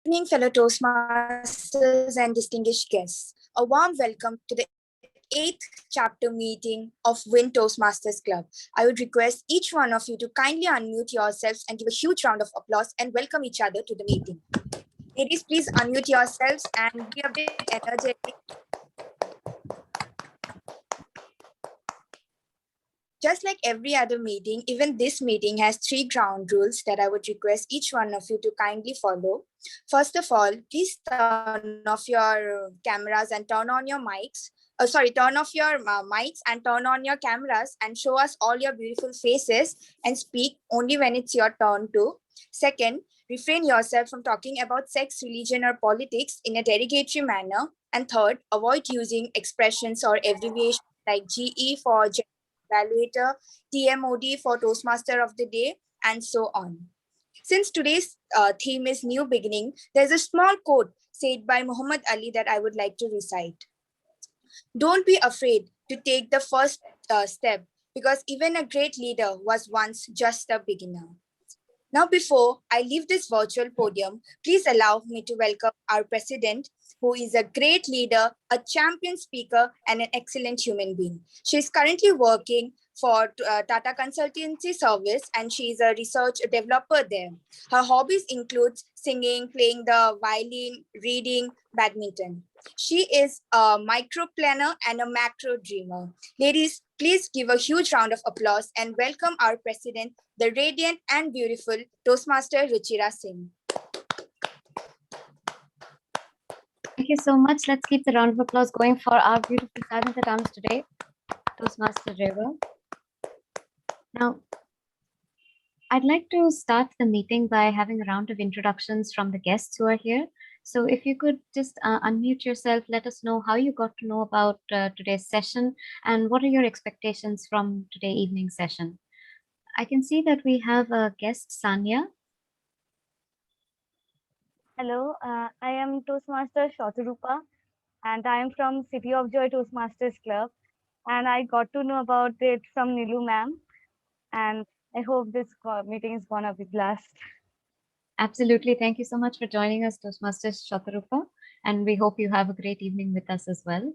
Evening, fellow Toastmasters and distinguished guests. A warm welcome to the 8th chapter meeting of Win Toastmasters Club. I would request each one of you to kindly unmute yourselves and give a huge round of applause and welcome each other to the meeting. Ladies, please unmute yourselves and be a bit energetic. Just like every other meeting, even this meeting has 3 ground rules that I would request each one of you to kindly follow. First of all, please turn off your cameras and turn on your mics. Turn off your mics and turn on your cameras and show us all your beautiful faces and speak only when it's your turn to. Second, refrain yourself from talking about sex, religion, or politics in a derogatory manner. And third, avoid using expressions or abbreviations like GE for evaluator, TMOD for Toastmaster of the Day, and so on. Since today's theme is New Beginning, there's a small quote said by Muhammad Ali that I would like to recite. Don't be afraid to take the first step, because even a great leader was once just a beginner. Now, before I leave this virtual podium, please allow me to welcome our president, who is a great leader, a champion speaker, and an excellent human being. She is currently working for Tata Consultancy Service, and she is a research developer there. Her hobbies include singing, playing the violin, reading, badminton. She is a micro planner and a macro dreamer. Ladies, please give a huge round of applause and welcome our president, the radiant and beautiful Toastmaster Ruchira Singh. Thank you so much. Let's keep the round of applause going for our beautiful silent arms today, Toastmaster Reva. Now, I'd like to start the meeting by having a round of introductions from the guests who are here. So if you could just unmute yourself, let us know how you got to know about today's session and what are your expectations from today evening session. I can see that we have a guest, Sanya. Hello, I am Toastmaster Shatarupa and I am from City of Joy Toastmasters Club, and I got to know about it from Nilu ma'am, and I hope this meeting is gonna be blast. Absolutely. Thank you so much for joining us, Toastmasters Shatarupa, and we hope you have a great evening with us as well.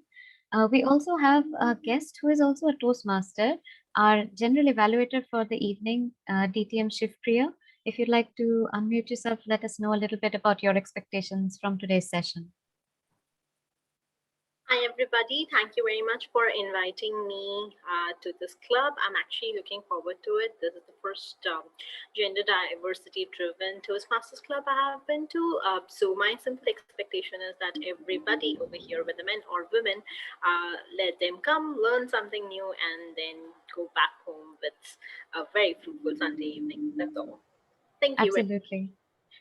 We also have a guest who is also a Toastmaster, our general evaluator for the evening, DTM Shivpriya. If you'd like to unmute yourself, let us know a little bit about your expectations from today's session. Hi, everybody. Thank you very much for inviting me to this club. I'm actually looking forward to it. This is the first gender diversity-driven Toastmasters club I have been to. So my simple expectation is that everybody over here, whether men or women, let them come, learn something new, and then go back home with a very fruitful Sunday evening. That's all. Thank you. Absolutely.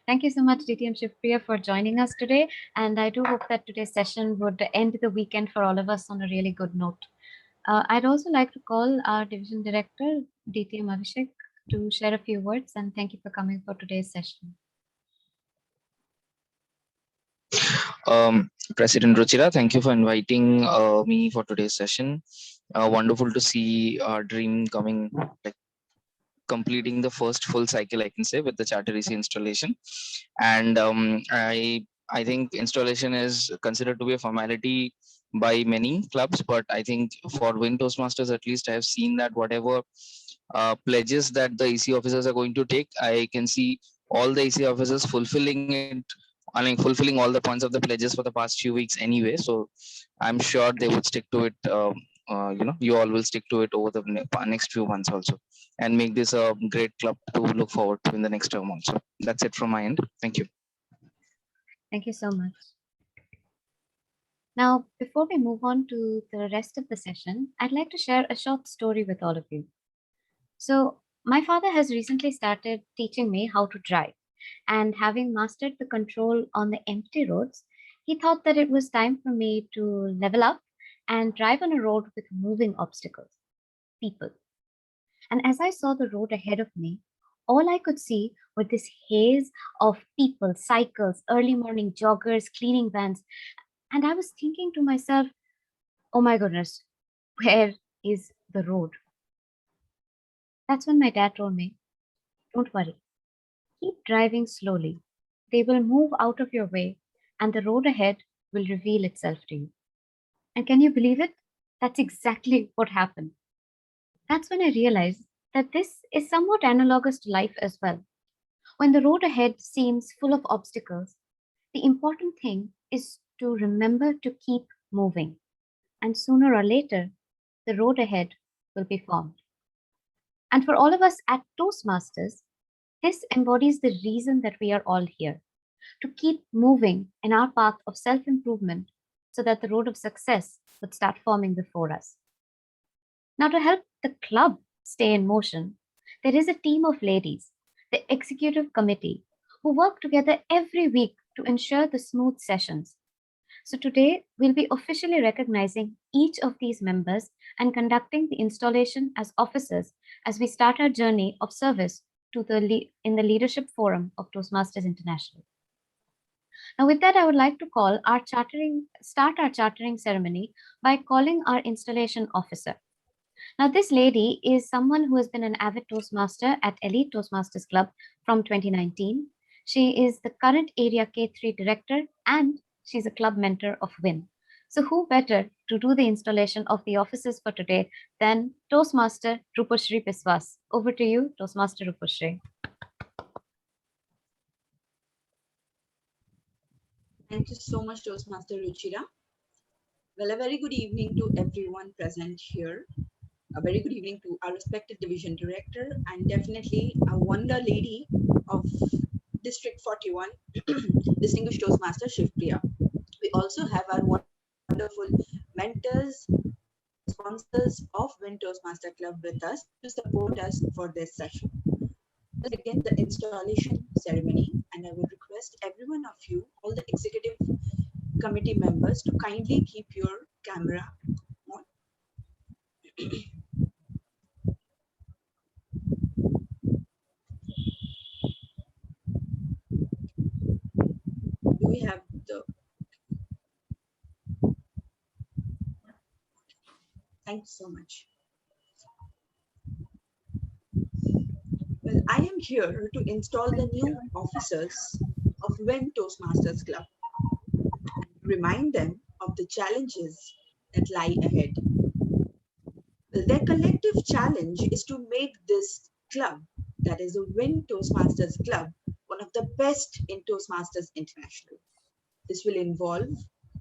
Thank you so much, DTM Shivpriya, for joining us today. And I do hope that today's session would end the weekend for all of us on a really good note. I'd also like to call our Division Director, DTM Abhishek, to share a few words, and thank you for coming for today's session. President Ruchira, thank you for inviting me for today's session. Wonderful to see our dream coming, like completing the first full cycle, I can say, with the Charter EC installation. And I think installation is considered to be a formality by many clubs, but I think for Win Toastmasters, at least I have seen that whatever pledges that the EC officers are going to take, I can see all the EC officers fulfilling it. I mean, fulfilling all the points of the pledges for the past few weeks anyway. So I'm sure they would stick to it. You all will stick to it over the next few months also, and make this a great club to look forward to in the next term also. That's it from my end. Thank you. Thank you so much. Now, before we move on to the rest of the session, I'd like to share a short story with all of you. So my father has recently started teaching me how to drive, and having mastered the control on the empty roads, he thought that it was time for me to level up and drive on a road with moving obstacles, people. And as I saw the road ahead of me, all I could see was this haze of people, cycles, early morning joggers, cleaning vans. And I was thinking to myself, oh my goodness, where is the road? That's when my dad told me, don't worry, keep driving slowly. They will move out of your way, and the road ahead will reveal itself to you. And can you believe it? That's exactly what happened. That's when I realized that this is somewhat analogous to life as well. When the road ahead seems full of obstacles, the important thing is to remember to keep moving. And sooner or later, the road ahead will be formed. And for all of us at Toastmasters, this embodies the reason that we are all here, to keep moving in our path of self improvement so that the road of success would start forming before us. Now, to help the club stay in motion, there is a team of ladies, the executive committee, who work together every week to ensure the smooth sessions. So, today we'll be officially recognizing each of these members and conducting the installation as officers as we start our journey of service to in the leadership forum of Toastmasters International. Now, with that, I would like to start our chartering ceremony by calling our installation officer. Now, this lady is someone who has been an avid Toastmaster at Elite Toastmasters Club from 2019. She is the current Area K3 director and she's a club mentor of WIN. So who better to do the installation of the offices for today than Toastmaster Rupashri Biswas. Over to you, Toastmaster Rupashri. Thank you so much, Toastmaster Ruchira. Well, a very good evening to everyone present here. A very good evening to our respected division director and definitely a wonder lady of District 41, distinguished Toastmaster Shivpriya. We also have our wonderful mentors, sponsors of WIN Toastmaster Club with us to support us for this session. Let's begin the installation ceremony, and I would request every one of you, all the executive committee members, to kindly keep your camera on. Do we have the... Thank you so much. Well, I am here to install the new officers of WIN Toastmasters Club, remind them of the challenges that lie ahead. Well, their collective challenge is to make this club, that is the WIN Toastmasters Club, one of the best in Toastmasters International. This will involve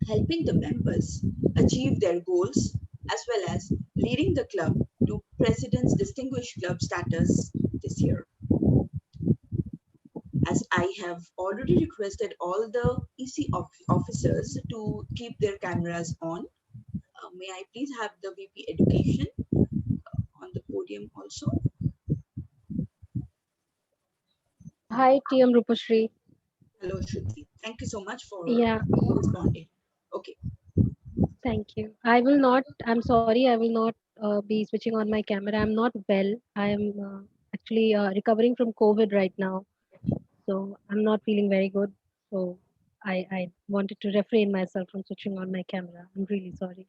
helping the members achieve their goals as well as leading the club to President's Distinguished Club status this year. As I have already requested all the EC officers to keep their cameras on, may I please have the VP Education on the podium also? Hi, TM Rupashri. Hello, Shruti. Thank you so much for responding. Okay. Thank you. I'm sorry, I will not be switching on my camera. I'm not well. I am actually recovering from COVID right now. So I'm not feeling very good. So I wanted to refrain myself from switching on my camera. I'm really sorry.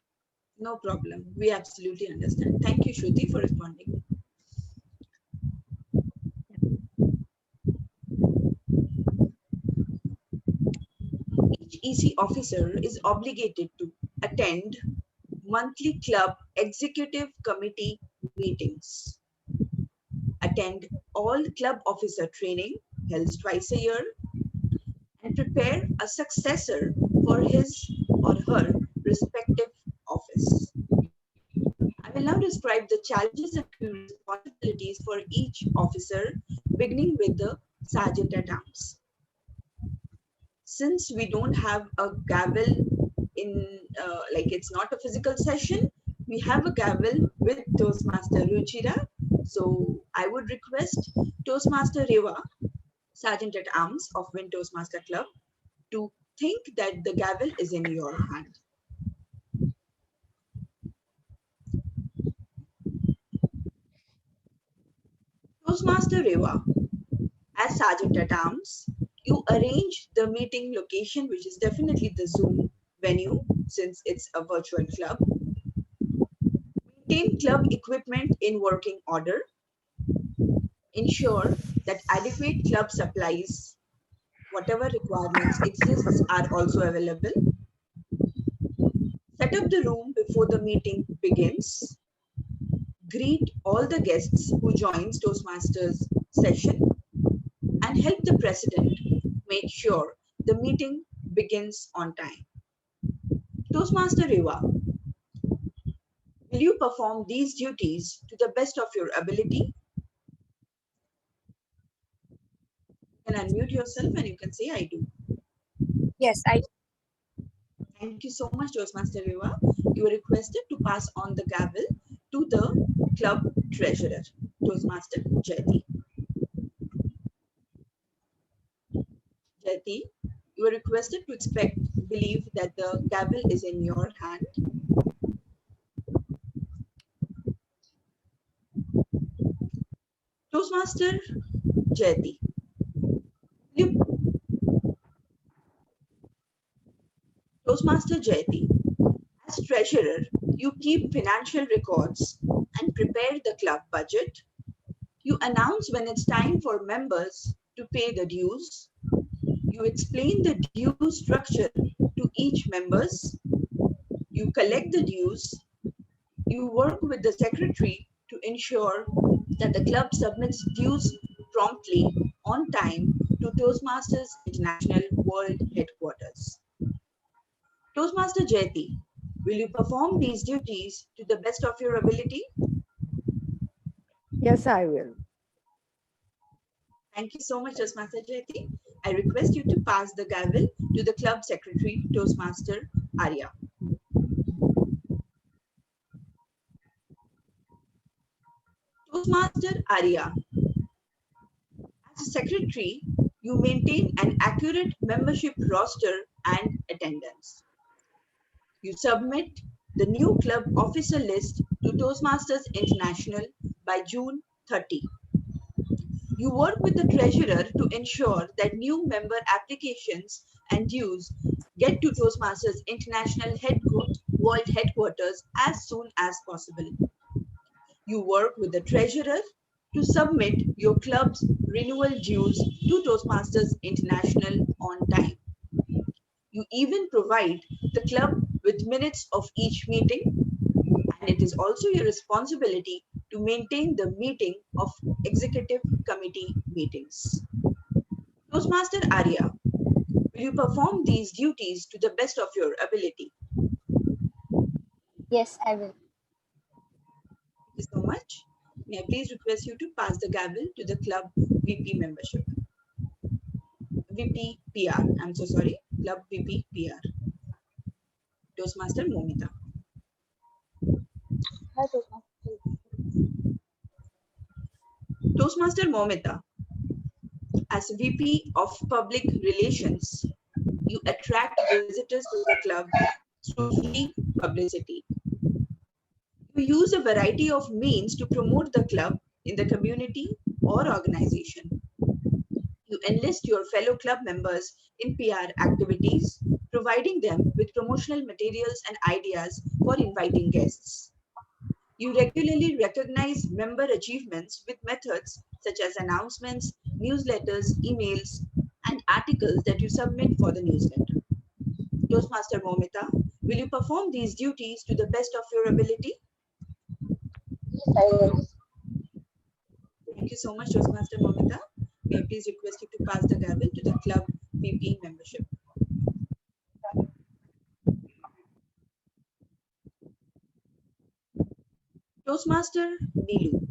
No problem. We absolutely understand. Thank you, Shruti, for responding. Each EC officer is obligated to attend monthly club executive committee meetings, attend all club officer training held twice a year, and prepare a successor for his or her respective office. I will now describe the challenges and responsibilities for each officer, beginning with the Sergeant at Arms. Since we don't have a gavel in, it's not a physical session, we have a gavel with Toastmaster Ruchira. So I would request Toastmaster Reva, Sergeant at Arms of WIN Toastmaster Club, to think that the gavel is in your hand. Toastmaster Reva, as Sergeant at Arms, you arrange the meeting location, which is definitely the Zoom venue, since it's a virtual club. Maintain club equipment in working order. Ensure that adequate club supplies Whatever requirements exists are also available. Set up the room before the meeting begins. Greet all the guests who joins Toastmasters session and help the president make sure the meeting begins on time. Toastmaster Riva, will you perform these duties to the best of your ability? You can unmute yourself and you can say, I do. Yes, I Thank you so much, Toastmaster Riva. You are requested to pass on the gavel to the club treasurer, Toastmaster Jayati. Jayati, you are requested to believe that the gavel is in your hand. Toastmaster Jayati, Toastmaster Jayati, as treasurer, you keep financial records and prepare the club budget. You announce when it's time for members to pay the dues. You explain the due structure to each members. You collect the dues. You work with the secretary to ensure that the club submits dues promptly on time to Toastmasters International World Headquarters. Toastmaster Jayati, will you perform these duties to the best of your ability? Yes, I will. Thank you so much, Toastmaster Jayati. I request you to pass the gavel to the club secretary, Toastmaster Arya. Toastmaster Arya, as a secretary, you maintain an accurate membership roster and attendance. You submit the new club officer list to Toastmasters International by June 30. You work with the treasurer to ensure that new member applications and dues get to Toastmasters International World Headquarters as soon as possible. You work with the treasurer to submit your club's renewal dues to Toastmasters International on time. You even provide the club with minutes of each meeting, and it is also your responsibility to maintain the meeting of executive committee meetings. Toastmaster Arya, will you perform these duties to the best of your ability? Yes, I will. Thank you so much. May I please request you to pass the gavel to the club VP membership? VP PR, I'm so sorry, club VP PR. Toastmaster Momita. Hi, Toastmaster. Toastmaster Momita, as VP of Public Relations, you attract visitors to the club through free publicity. You use a variety of means to promote the club in the community or organization. You enlist your fellow club members in PR activities, providing them with promotional materials and ideas for inviting guests. You regularly recognize member achievements with methods such as announcements, newsletters, emails, and articles that you submit for the newsletter. Toastmaster Momita, will you perform these duties to the best of your ability? Yes, I will. Thank you so much, Toastmaster Momita. May I please request you to pass the gavel to the club VP membership? Toastmaster Neelu,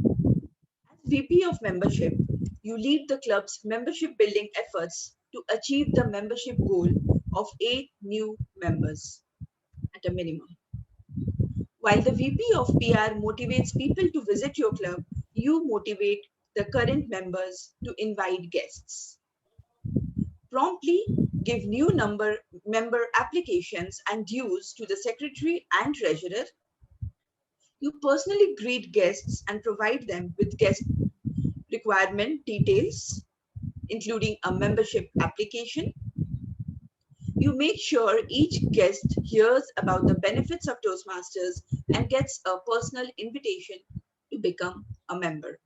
as VP of membership, you lead the club's membership building efforts to achieve the membership goal of 8 new members at a minimum. While the VP of PR motivates people to visit your club, you motivate the current members to invite guests. Promptly give new member applications and dues to the secretary and treasurer. You personally greet guests and provide them with guest requirement details, including a membership application. You make sure each guest hears about the benefits of Toastmasters and gets a personal invitation to become a member.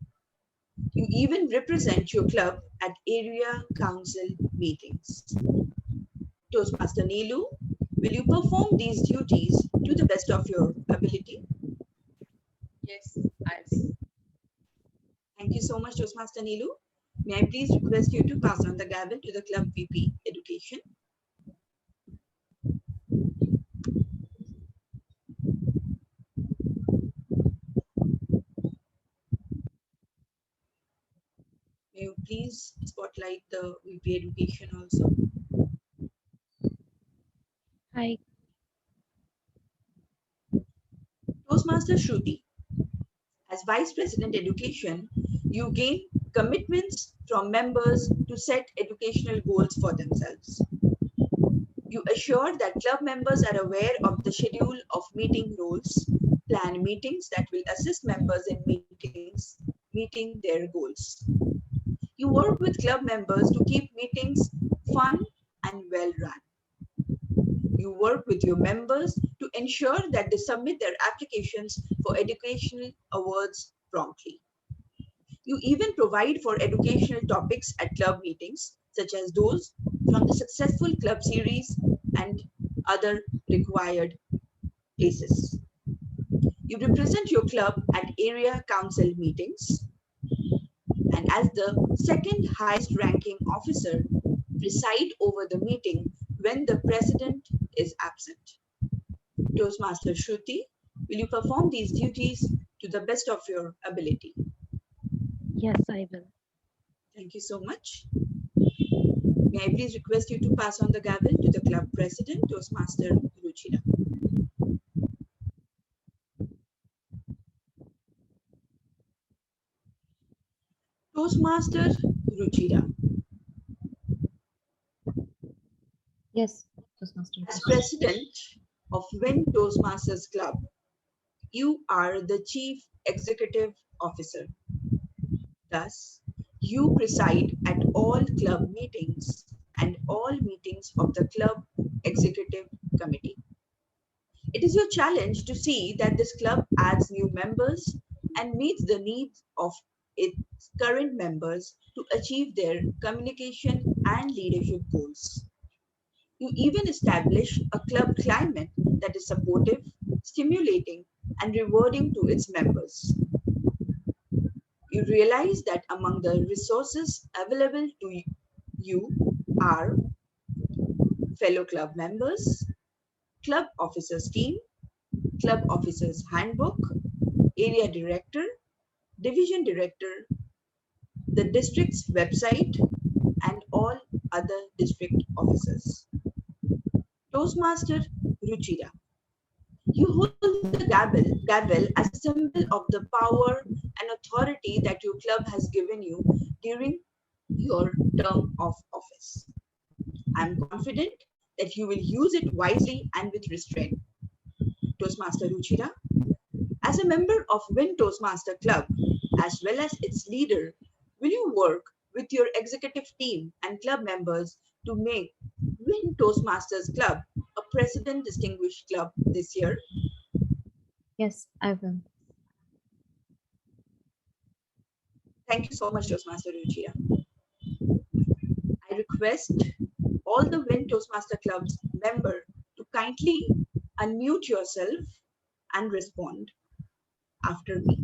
You even represent your club at area council meetings. Toastmaster Neelu, will you perform these duties to the best of your ability? Yes, I will. Thank you so much, Toastmaster Neelu. May I please request you to pass on the gavel to the Club VP Education? May you please spotlight the VP Education also? Hi. Toastmaster Shruti, as Vice President Education, you gain commitments from members to set educational goals for themselves. You assure that club members are aware of the schedule of meeting rules, plan meetings that will assist members in meeting their goals. You work with club members to keep meetings fun and well run. You work with your members to ensure that they submit their applications for educational awards promptly. You even provide for educational topics at club meetings, such as those from the successful club series and other required places. You represent your club at area council meetings, and as the second highest ranking officer, preside over the meeting when the president is absent. Toastmaster Shruti, will you perform these duties to the best of your ability? Yes, I will. Thank you so much. May I please request you to pass on the gavel to the club president, Toastmaster Ruchira. Toastmaster Ruchira, Yes, Toastmaster. as president of WIN Toastmasters Club, you are the chief executive officer. Thus, you preside at all club meetings and all meetings of the club executive committee. It is your challenge to see that this club adds new members and meets the needs of its current members to achieve their communication and leadership goals. You even establish a club climate that is supportive, stimulating, and rewarding to its members. You realize that among the resources available to you are fellow club members, club officers team, club officers handbook, area director, division director, the district's website, and all other district officers. Toastmaster Ruchira, you hold the gavel as a symbol of the power and authority that your club has given you during your term of office. I am confident that you will use it wisely and with restraint. Toastmaster Ruchira, as a member of WIN Toastmaster Club, as well as its leader, will you work with your executive team and club members to make WIN Toastmasters Club a President Distinguished Club this year? Yes, I will. Thank you so much, Toastmaster Ruchira. I request all the WIN Toastmaster Club's member to kindly unmute yourself and respond after me.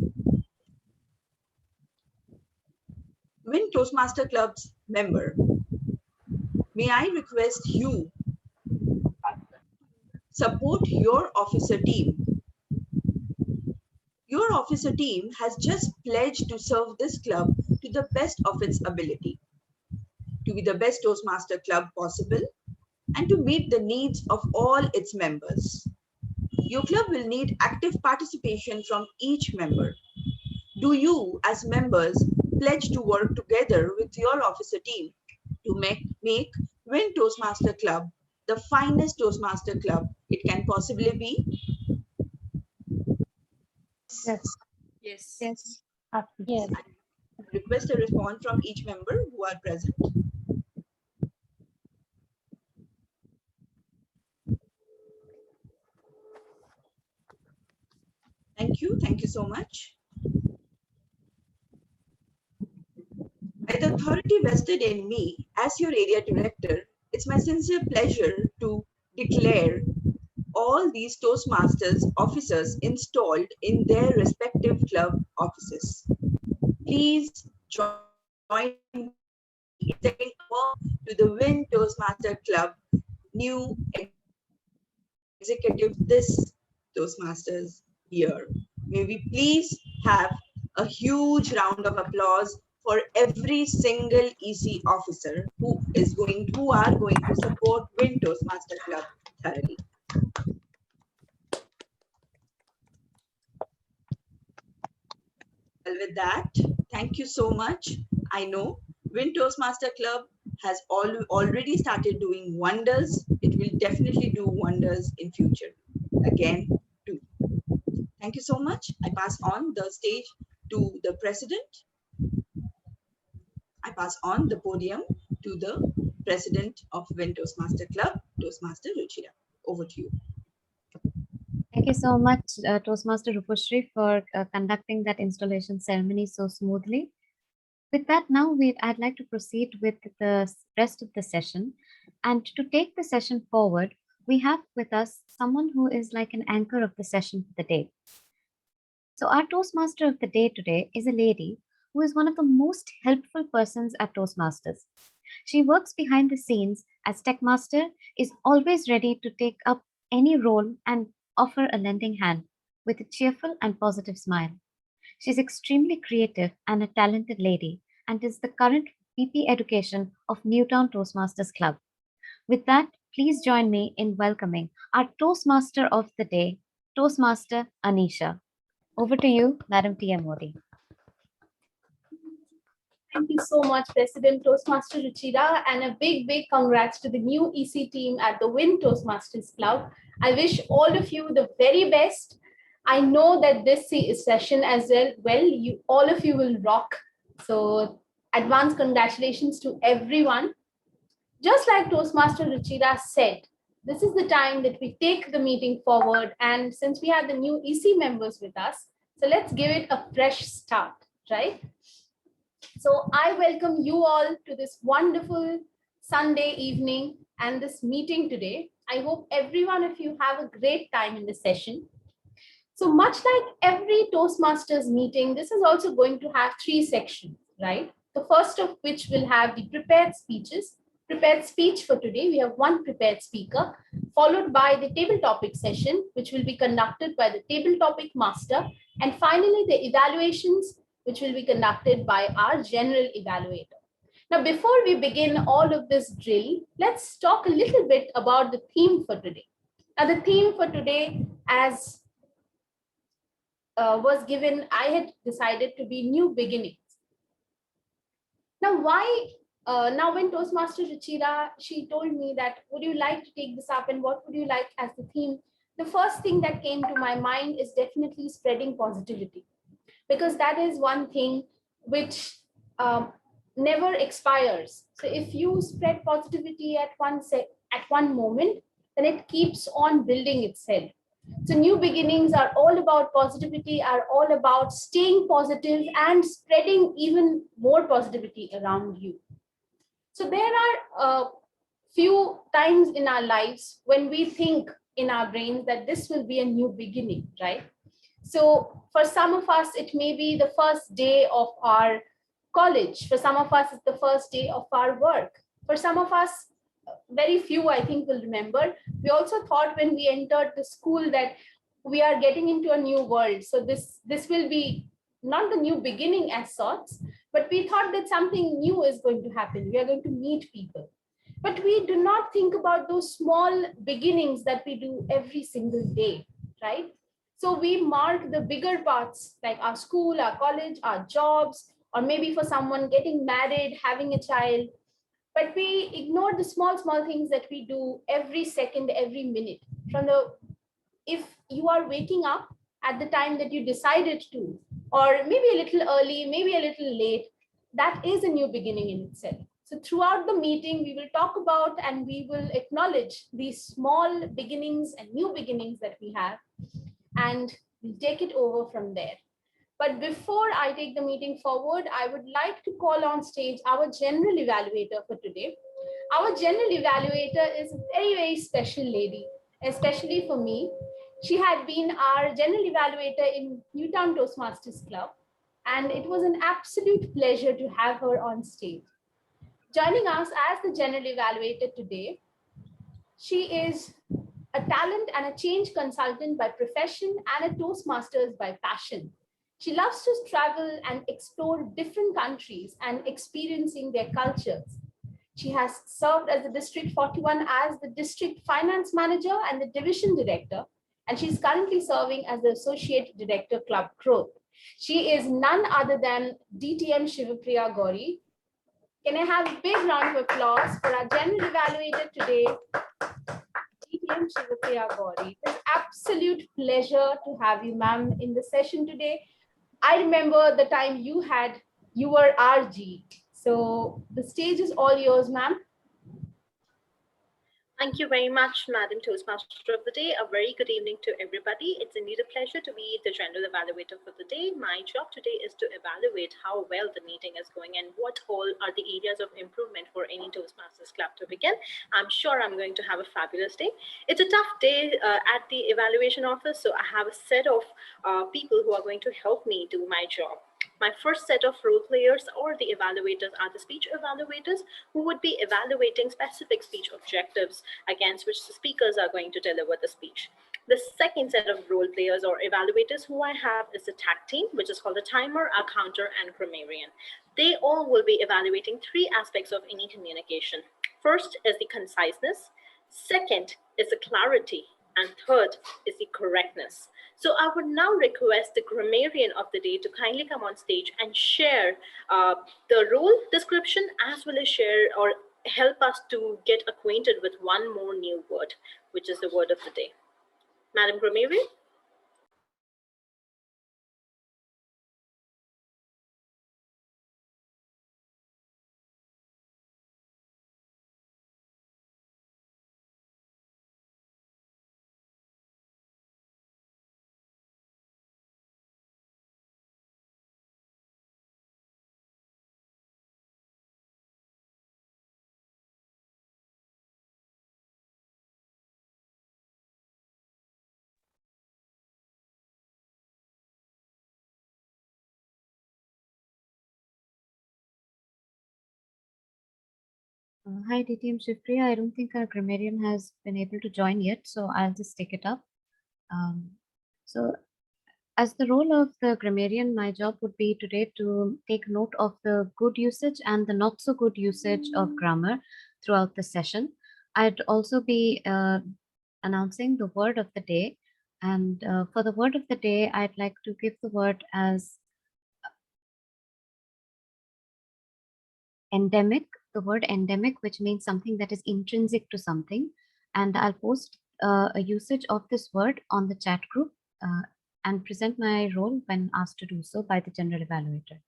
WIN Toastmaster Club's member, may I request you support your officer team. Your officer team has just pledged to serve this club to the best of its ability, to be the best Toastmaster club possible, and to meet the needs of all its members. Your club will need active participation from each member. Do you, as members, pledge to work together with your officer team to make WIN Toastmaster Club the finest Toastmaster club it can possibly be? Yes. Yes. Yes. Yes. I request a response from each member who are present. Thank you so much. By the authority vested in me as your area director, it's my sincere pleasure to declare all these Toastmasters officers installed in their respective club offices. Please join me in saying a warm to the Win Toastmaster Club new executive this Toastmasters year. May we please have a huge round of applause for every single EC officer who are going to support Win Toastmaster Club thoroughly. Well, with that, thank you so much. I know Win Toastmaster Club has already started doing wonders. It will definitely do wonders in future. Again, too. Thank you so much. I pass on the stage to the president. I pass on the podium to the president of Win Toastmaster Club, Toastmaster Ruchira. Over to you. Thank you so much, Toastmaster Rupashri, for conducting that installation ceremony so smoothly. With that, now I'd like to proceed with the rest of the session. And to take the session forward, we have with us someone who is like an anchor of the session for the day. So our Toastmaster of the day today is a lady who is one of the most helpful persons at Toastmasters. She works behind the scenes as Tech Master, is always ready to take up any role and offer a lending hand with a cheerful and positive smile. She's extremely creative and a talented lady and is the current VP Education of Newtown Toastmasters Club. With that, please join me in welcoming our Toastmaster of the day, Toastmaster Anisha. Over to you, Madam T.M. Modi. Thank you so much, President Toastmaster Ruchira, and a big, big congrats to the new EC team at the Win Toastmasters Club. I wish all of you the very best. I know that this session as well, all of you will rock. So advance congratulations to everyone. Just like Toastmaster Ruchira said, this is the time that we take the meeting forward. And since we have the new EC members with us, so let's give it a fresh start, right? So I welcome you all to this wonderful Sunday evening and this meeting today. I hope every one of you have a great time in the session. So much like every Toastmasters meeting, this is also going to have 3 sections, right? The first of which will have the prepared speeches. Prepared speech for today, we have 1 prepared speaker, followed by the table topic session, which will be conducted by the table topic master. And finally, the evaluations, which will be conducted by our general evaluator. Now, before we begin all of this drill, let's talk a little bit about the theme for today. Now, the theme for today, as was given, I had decided to be new beginnings. Now, now when Toastmaster Ruchira, she told me that, would you like to take this up and what would you like as the theme? The first thing that came to my mind is definitely spreading positivity, because that is one thing which never expires. So if you spread positivity at one moment, then it keeps on building itself. So new beginnings are all about positivity, are all about staying positive and spreading even more positivity around you. So there are a few times in our lives when we think in our brains that this will be a new beginning, right? So for some of us, it may be the first day of our college. For some of us, it's the first day of our work. For some of us, very few, I think, will remember. We also thought when we entered the school that we are getting into a new world. So this will be not the new beginning as sorts, but we thought that something new is going to happen. We are going to meet people. But we do not think about those small beginnings that we do every single day, right? So we mark the bigger parts like our school, our college, our jobs, or maybe for someone getting married, having a child. But we ignore the small things that we do every second, every minute. If you are waking up at the time that you decided to, or maybe a little early, maybe a little late, that is a new beginning in itself. So throughout the meeting, we will talk about and we will acknowledge these small beginnings and new beginnings that we have, and we'll take it over from there. But before I take the meeting forward, I would like to call on stage our general evaluator for today. Our general evaluator is a very, very special lady, especially for me. She had been our general evaluator in Newtown Toastmasters Club, and it was an absolute pleasure to have her on stage. Joining us as the general evaluator today, she is a talent and a change consultant by profession and a Toastmasters by passion. She loves to travel and explore different countries and experiencing their cultures. She has served as the District 41 as the District Finance Manager and the Division Director, and she's currently serving as the Associate Director, Club Growth. She is none other than DTM Shivapriya Gauri. Can I have a big round of applause for our general evaluator today, DTM Shivapriya Gauri. It's an absolute pleasure to have you, ma'am, in the session today. I remember the time you were RG. So the stage is all yours, ma'am. Thank you very much, Madam Toastmaster of the Day. A very good evening to everybody. It's indeed a pleasure to be the general evaluator for the day. My job today is to evaluate how well the meeting is going and what all are the areas of improvement for any Toastmasters club to begin. I'm sure I'm going to have a fabulous day. It's a tough day at the evaluation office, so I have a set of people who are going to help me do my job. My first set of role players or the evaluators are the speech evaluators who would be evaluating specific speech objectives against which the speakers are going to deliver the speech. The second set of role players or evaluators who I have is the tag team, which is called a timer, a counter, and grammarian. They all will be evaluating three aspects of any communication. First is the conciseness. Second is the clarity. And third is the correctness. So I would now request the grammarian of the day to kindly come on stage and share the role description as well as share or help us to get acquainted with one more new word, which is the word of the day. Madam Grammarian. Hi, DTM Shivapriya. I don't think our grammarian has been able to join yet, so I'll just take it up. So as the role of the grammarian, my job would be today to take note of the good usage and the not so good usage of grammar throughout the session. I'd also be announcing the word of the day. And for the word of the day, I'd like to give the word as endemic, the word endemic, which means something that is intrinsic to something. And I'll post a usage of this word on the chat group and present my role when asked to do so by the general evaluator.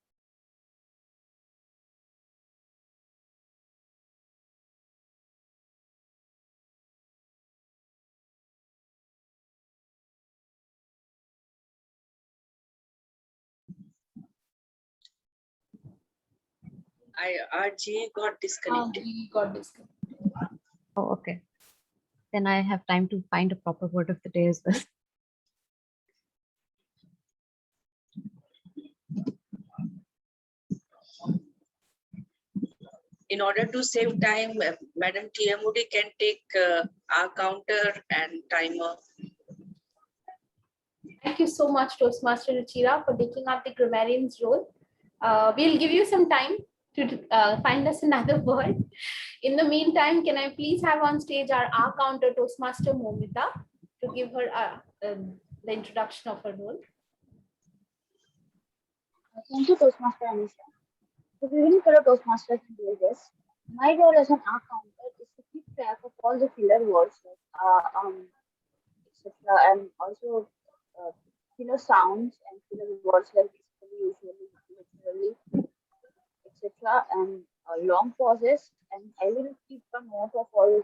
RG got disconnected. Oh, okay. Then I have time to find a proper word of the day as well. In order to save time, Madam TM Moody can take our counter and timer. Thank you so much, Toastmaster Ruchira, for taking up the grammarian's role. We'll give you some time to find us another word. In the meantime, can I please have on stage our counter Toastmaster Momita to give her the introduction of her role. Thank you, Toastmaster Anisha. Good evening, fellow Toastmasters and dear guests. My role as an art counter is to keep track of all the filler words, like etc., and also filler sounds and filler words like basically, usually, literally, etc., and long pauses. And I will keep a note of all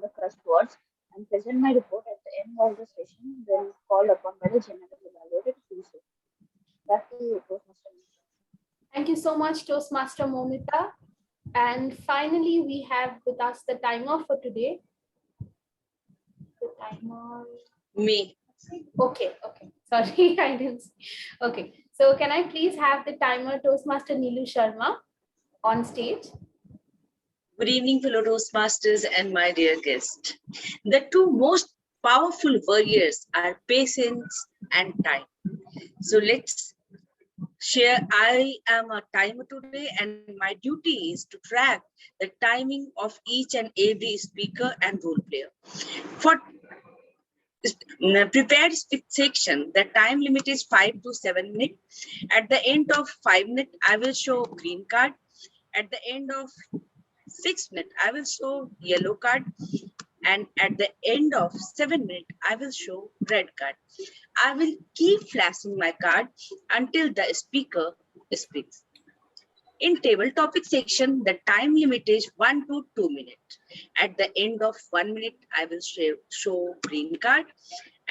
the first words and present my report at the end of the session when called upon by the general evaluator to do so. Back to you, Toastmaster. Thank you so much, Toastmaster Momita. And finally, we have with us the timer for today. The timer. Me. Okay. Sorry, I didn't see. Okay. So can I please have the timer, Toastmaster Neelu Sharma, on stage? Good evening, fellow Toastmasters and my dear guest. The two most powerful warriors are patience and time. So let's share. I am a timer today, and my duty is to track the timing of each and every speaker and role player. For prepared speech section, the time limit is 5 to 7 minutes. At the end of 5 minutes, I will show green card. At the end of 6 minutes, I will show yellow card. And at the end of 7 minutes, I will show red card. I will keep flashing my card until the speaker speaks. In table topic section, the time limit is 1 to 2 minutes. At the end of 1 minute, I will show green card.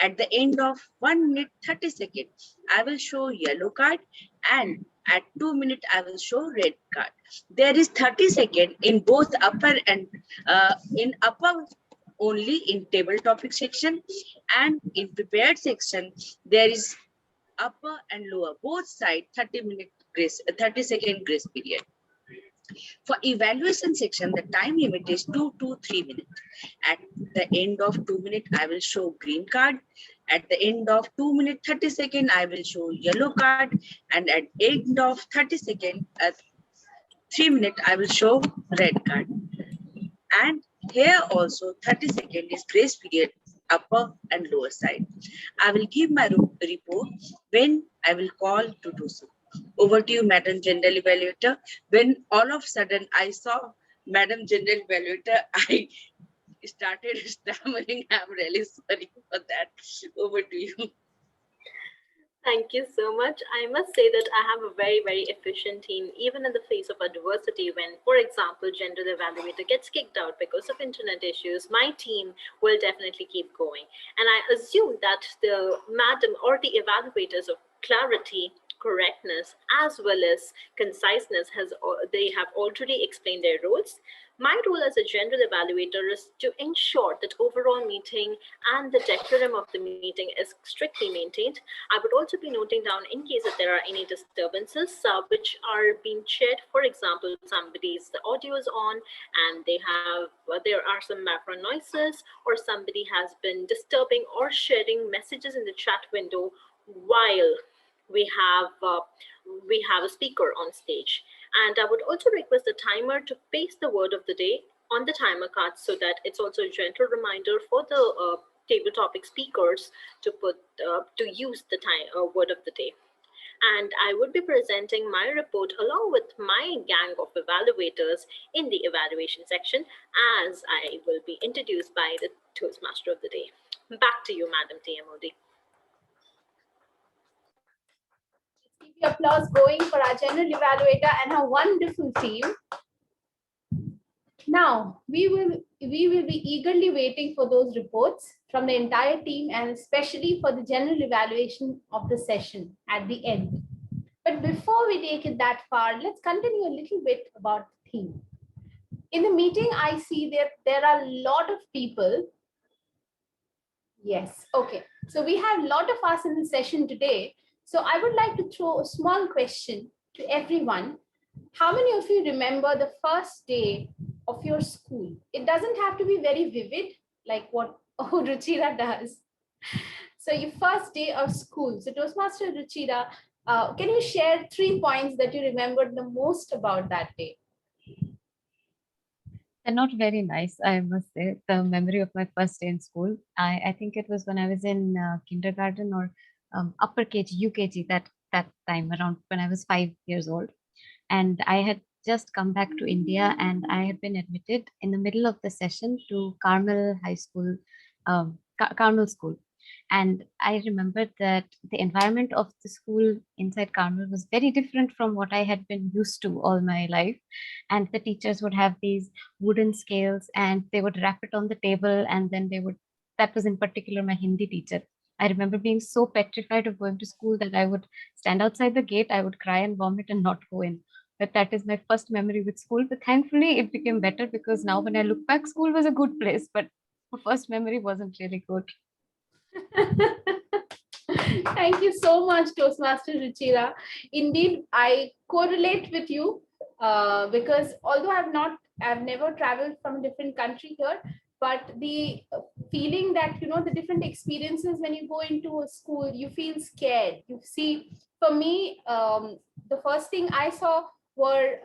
At the end of 1 minute 30 seconds, I will show yellow card. And at 2 minutes, I will show red card. There is 30 seconds in both upper and in upper only in table topic section, and in prepared section, there is upper and lower, both sides 30 second grace period. For evaluation section, the time limit is 2 to 3 minutes. At the end of 2 minutes, I will show green card. At the end of 2 minutes 30 seconds, I will show yellow card. And at end of 30 seconds, at 3 minutes, I will show red card. And here also 30 seconds is grace period, upper and lower side. I will give my report when I will call to do so. Over to you, Madam General Evaluator. When all of a sudden I saw Madam General Evaluator, I started stammering. I'm really sorry for that. Over to you. Thank you so much. I must say that I have a very, very efficient team, even in the face of adversity. When, for example, Gender Evaluator gets kicked out because of internet issues, my team will definitely keep going. And I assume that the madam or the evaluators of clarity, correctness, as well as conciseness they have already explained their roles. My role as a general evaluator is to ensure that overall meeting and the decorum of the meeting is strictly maintained. I would also be noting down in case that there are any disturbances which are being shared. For example, somebody's the audio is on and there are some background noises, or somebody has been disturbing or sharing messages in the chat window while we have a speaker on stage. And I would also request the timer to paste the word of the day on the timer card so that it's also a gentle reminder for the table topic speakers to use the word of the day. And I would be presenting my report along with my gang of evaluators in the evaluation section, as I will be introduced by the Toastmaster of the day. Back to you, Madam TMOD. Keep the applause going for our general evaluator and her wonderful team. Now, we will be eagerly waiting for those reports from the entire team, and especially for the general evaluation of the session at the end. But before we take it that far, let's continue a little bit about the theme. In the meeting, I see that there are a lot of people. Yes, okay. So we have a lot of us in the session today. So I would like to throw a small question to everyone. How many of you remember the first day of your school? It doesn't have to be very vivid, like what Ruchira does. So your first day of school. So Toastmaster Ruchira, can you share 3 points that you remembered the most about that day? They're not very nice, I must say. The memory of my first day in school. I think it was when I was in kindergarten or upper KG, UKG, that time around when I was 5 years old. And I had just come back to India, and I had been admitted in the middle of the session to Carmel High School, Carmel School. And I remembered that the environment of the school inside Carmel was very different from what I had been used to all my life. And the teachers would have these wooden scales and they would wrap it on the table, and then that was in particular my Hindi teacher. I remember being so petrified of going to school that I would stand outside the gate, I would cry and vomit and not go in. But that is my first memory with school. But thankfully, it became better because now when I look back, school was a good place, but the first memory wasn't really good. Thank you so much, Toastmaster Ruchira. Indeed, I correlate with you because although I've never traveled from a different country here, but the feeling that, the different experiences when you go into a school, you feel scared. You see, for me, the first thing I saw were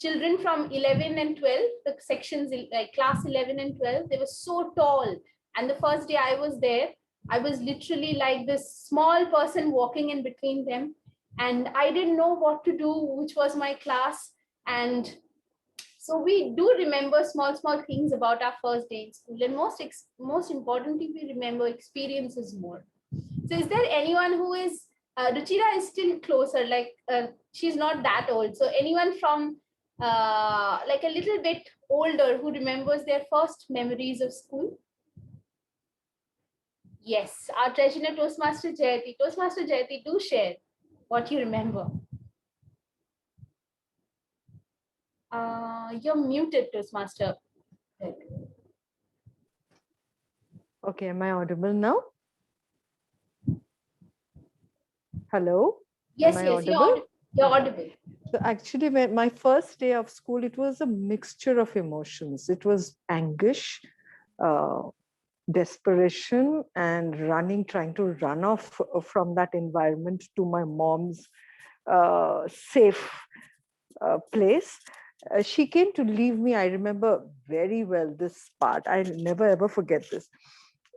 children from 11 and 12, the sections like class 11 and 12, they were so tall. And the first day I was there, I was literally like this small person walking in between them. And I didn't know what to do, which was my class. And so we do remember small things about our first day in school. And most importantly, we remember experiences more. So is there anyone who is, Ruchira is still closer, like she's not that old. So anyone from like a little bit older who remembers their first memories of school? Yes, our treasurer Toastmaster Jayati. Toastmaster Jayati, do share what you remember. You're muted, Toastmaster. Okay, am I audible now? Hello? Yes, am I yes, audible? you're audible. So actually, my first day of school, it was a mixture of emotions. It was anguish, desperation, and trying to run off from that environment to my mom's safe place. She came to leave me. I remember very well this part. I never ever forget this.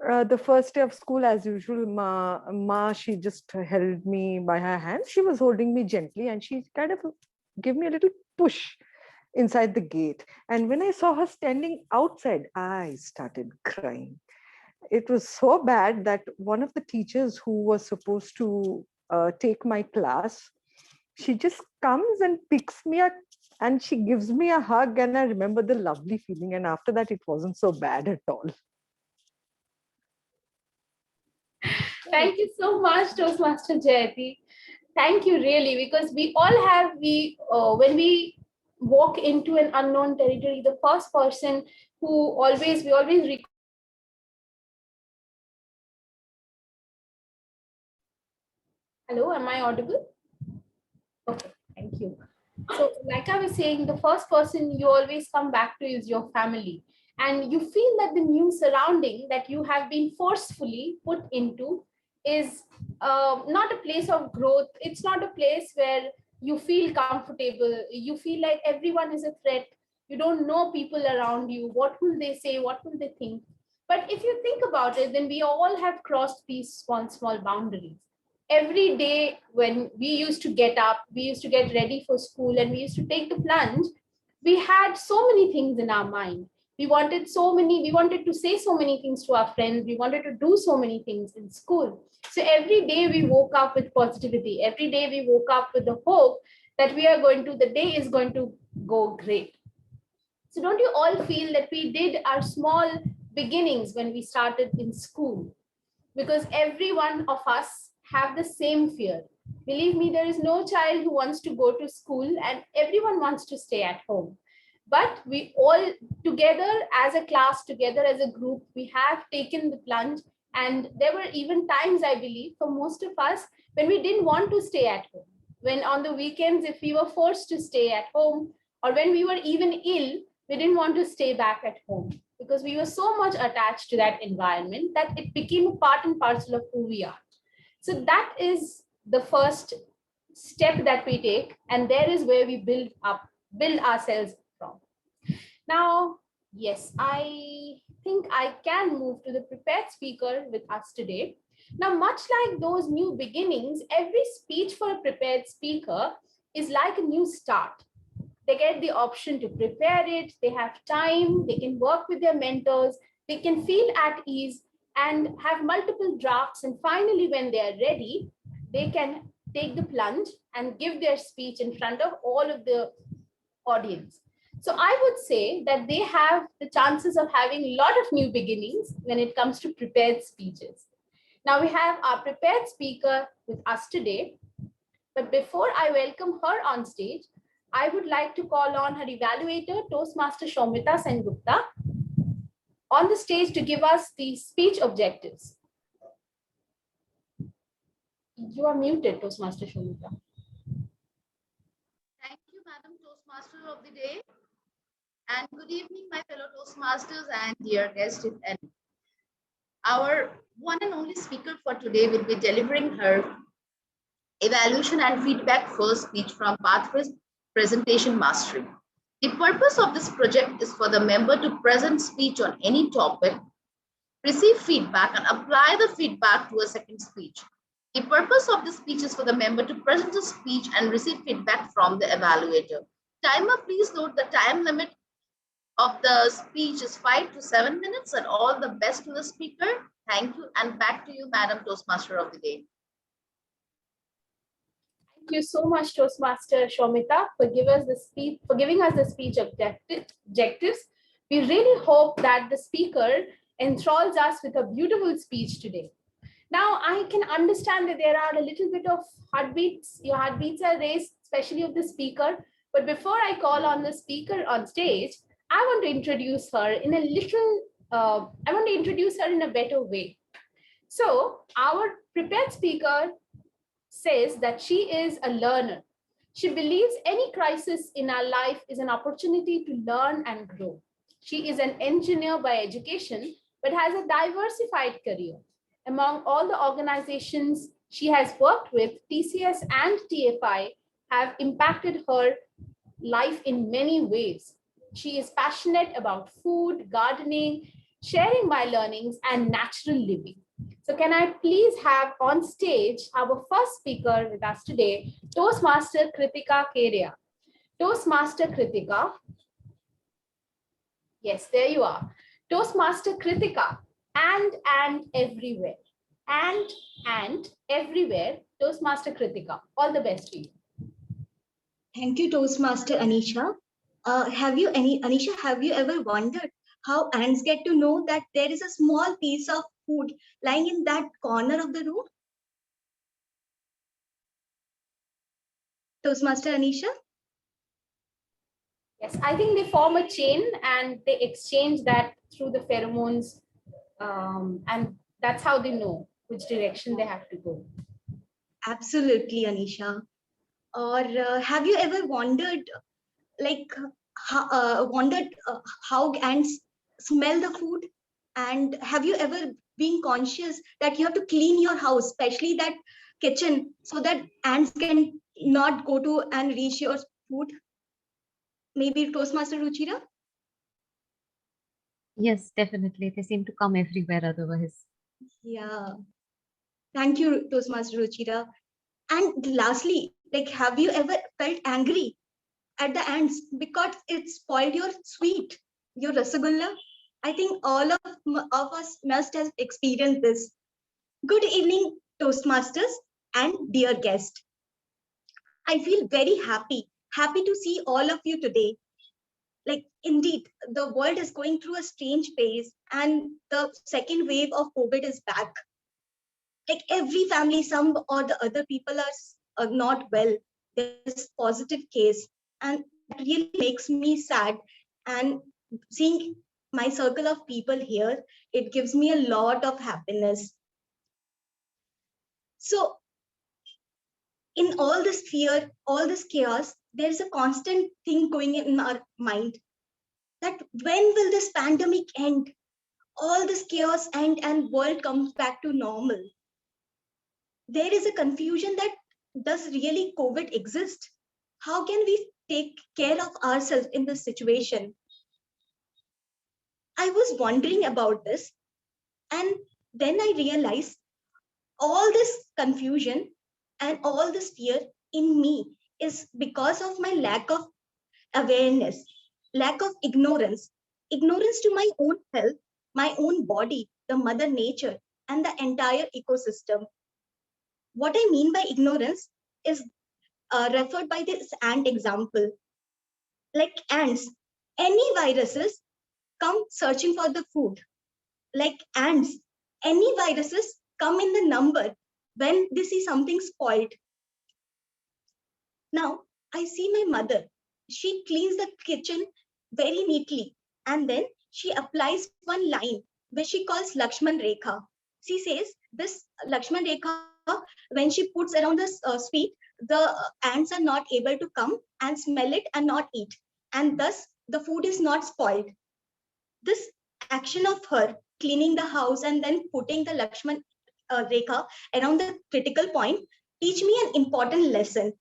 The first day of school, as usual, Ma, she just held me by her hand. She was holding me gently and she kind of gave me a little push inside the gate. And when I saw her standing outside, I started crying. It was so bad that one of the teachers who was supposed to take my class, she just comes and picks me up and she gives me a hug. And I remember the lovely feeling. And after that, it wasn't so bad at all. Thank you so much, Toastmaster Jayati. Thank you, really, because we all have, when we walk into an unknown territory, the first person who we always Hello, am I audible? Okay, thank you. So like I was saying, the first person you always come back to is your family. And you feel that the new surrounding that you have been forcefully put into is not a place of growth. It's not a place where you feel comfortable. You feel like everyone is a threat. You don't know people around you. What will they say? What will they think? But if you think about it, then we all have crossed these small boundaries. Every day when we used to get up, we used to get ready for school and we used to take the plunge, we had so many things in our mind. We wanted to say so many things to our friends. We wanted to do so many things in school. So every day we woke up with positivity. Every day we woke up with the hope that the day is going to go great. So don't you all feel that we did our small beginnings when we started in school? Because every one of us have the same fear. Believe me, there is no child who wants to go to school and everyone wants to stay at home. But we all together as a class, together as a group, we have taken the plunge. And there were even times, I believe, for most of us, when we didn't want to stay at home. When on the weekends, if we were forced to stay at home, or when we were even ill, we didn't want to stay back at home because we were so much attached to that environment that it became a part and parcel of who we are. So that is the first step that we take, and there is where we build ourselves from. Now, yes, I think I can move to the prepared speaker with us today. Now, much like those new beginnings, every speech for a prepared speaker is like a new start. They get the option to prepare it, they have time, they can work with their mentors, they can feel at ease and have multiple drafts. And finally, when they are ready, they can take the plunge and give their speech in front of all of the audience. So I would say that they have the chances of having a lot of new beginnings when it comes to prepared speeches. Now we have our prepared speaker with us today. But before I welcome her on stage, I would like to call on her evaluator, Toastmaster Soumita Sengupta, on the stage to give us the speech objectives. You are muted, Toastmaster Soumita. Thank you, Madam Toastmaster of the day. And good evening, my fellow Toastmasters and dear guests. And our one and only speaker for today will be delivering her evaluation and feedback first speech from Pathways Presentation Mastery. The purpose of this project is for the member to present speech on any topic, receive feedback, and apply the feedback to a second speech. The purpose of this speech is for the member to present a speech and receive feedback from the evaluator. Timer, please note the time limit of the speech is 5 to 7 minutes, and all the best to the speaker. Thank you, and back to you, Madam Toastmaster of the day. Thank you so much, Toastmaster Soumita, for giving us the speech objectives. We really hope that the speaker enthralls us with a beautiful speech today. Now, I can understand that there are a little bit of heartbeats. Your heartbeats are raised, especially of the speaker. But before I call on the speaker on stage, I want to introduce her in a better way. So our prepared speaker says that she is a learner. She believes any crisis in our life is an opportunity to learn and grow. She is an engineer by education, but has a diversified career. Among all the organizations she has worked with, TCS and TFI have impacted her life in many ways. She is passionate about food, gardening, sharing my learnings, and natural living. So can I please have on stage our first speaker with us today, Toastmaster Kritika Keria. Toastmaster Kritika. Yes, there you are. Toastmaster Kritika, and everywhere. And everywhere, Toastmaster Kritika. All the best to you. Thank you, Toastmaster Anisha. Anisha, have you ever wondered how ants get to know that there is a small piece of food lying in that corner of the room? Toastmaster Anisha? Yes, I think they form a chain and they exchange that through the pheromones, and that's how they know which direction they have to go. Absolutely, Anisha. Or have you ever wondered, how ants smell the food? And have you ever been conscious that you have to clean your house, especially that kitchen, so that ants can not go to and reach your food? Maybe Toastmaster Ruchira? Yes, definitely. They seem to come everywhere otherwise. Yeah. Thank you, Toastmaster Ruchira. And lastly, have you ever felt angry at the ants because it spoiled your sweet, your rasagulla? I think all of us must have experienced this. Good evening, Toastmasters and dear guest. I feel very happy to see all of you today. Indeed, the world is going through a strange phase and the second wave of COVID is back. Every family, some or the other people are not well. There's positive case, and that really makes me sad. And seeing my circle of people here, it gives me a lot of happiness. So in all this fear, all this chaos, there's a constant thing going in our mind that when will this pandemic end? All this chaos end and world comes back to normal. There is a confusion that does really COVID exist? How can we take care of ourselves in this situation? I was wondering about this, and then I realized all this confusion and all this fear in me is because of my lack of awareness, lack of ignorance to my own health, my own body, the mother nature, and the entire ecosystem. What I mean by ignorance is referred by this ant example. Like ants, any viruses come searching for the food. Like ants, any viruses come in the number when they see something spoiled. Now, I see my mother. She cleans the kitchen very neatly, and then she applies one line which she calls Lakshman Rekha. She says this Lakshman Rekha, when she puts around the sweet, the ants are not able to come and smell it and not eat, and thus the food is not spoiled. This action of her cleaning the house and then putting the Lakshman Rekha around the critical point teach me an important lesson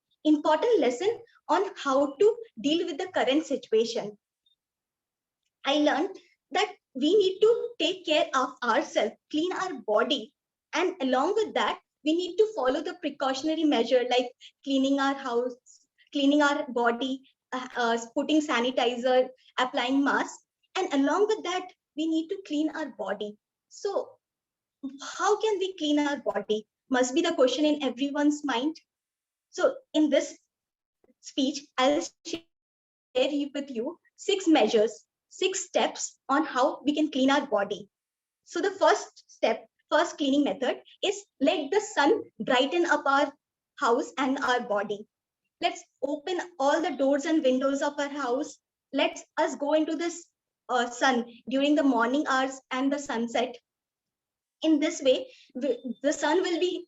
on how to deal with the current situation. I learned that we need to take care of ourselves, clean our body, and along with that, we need to follow the precautionary measure like cleaning our house, cleaning our body, putting sanitizer, applying mask, and along with that, we need to clean our body. So, how can we clean our body? Must be the question in everyone's mind. So, in this speech, I'll share with you 6 measures, 6 steps on how we can clean our body. So the first step, first cleaning method is let the sun brighten up our house and our body. Let's open all the doors and windows of our house. Let us go into this sun during the morning hours and the sunset. In this way, the sun will be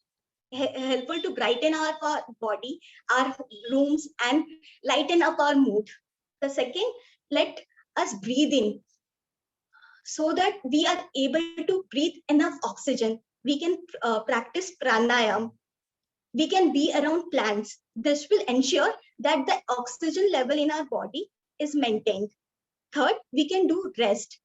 helpful to brighten our body, our rooms, and lighten up our mood. The second, let us breathe in so that we are able to breathe enough oxygen. We can practice pranayam. We can be around plants. This will ensure that the oxygen level in our body is maintained. Third, we can do rest.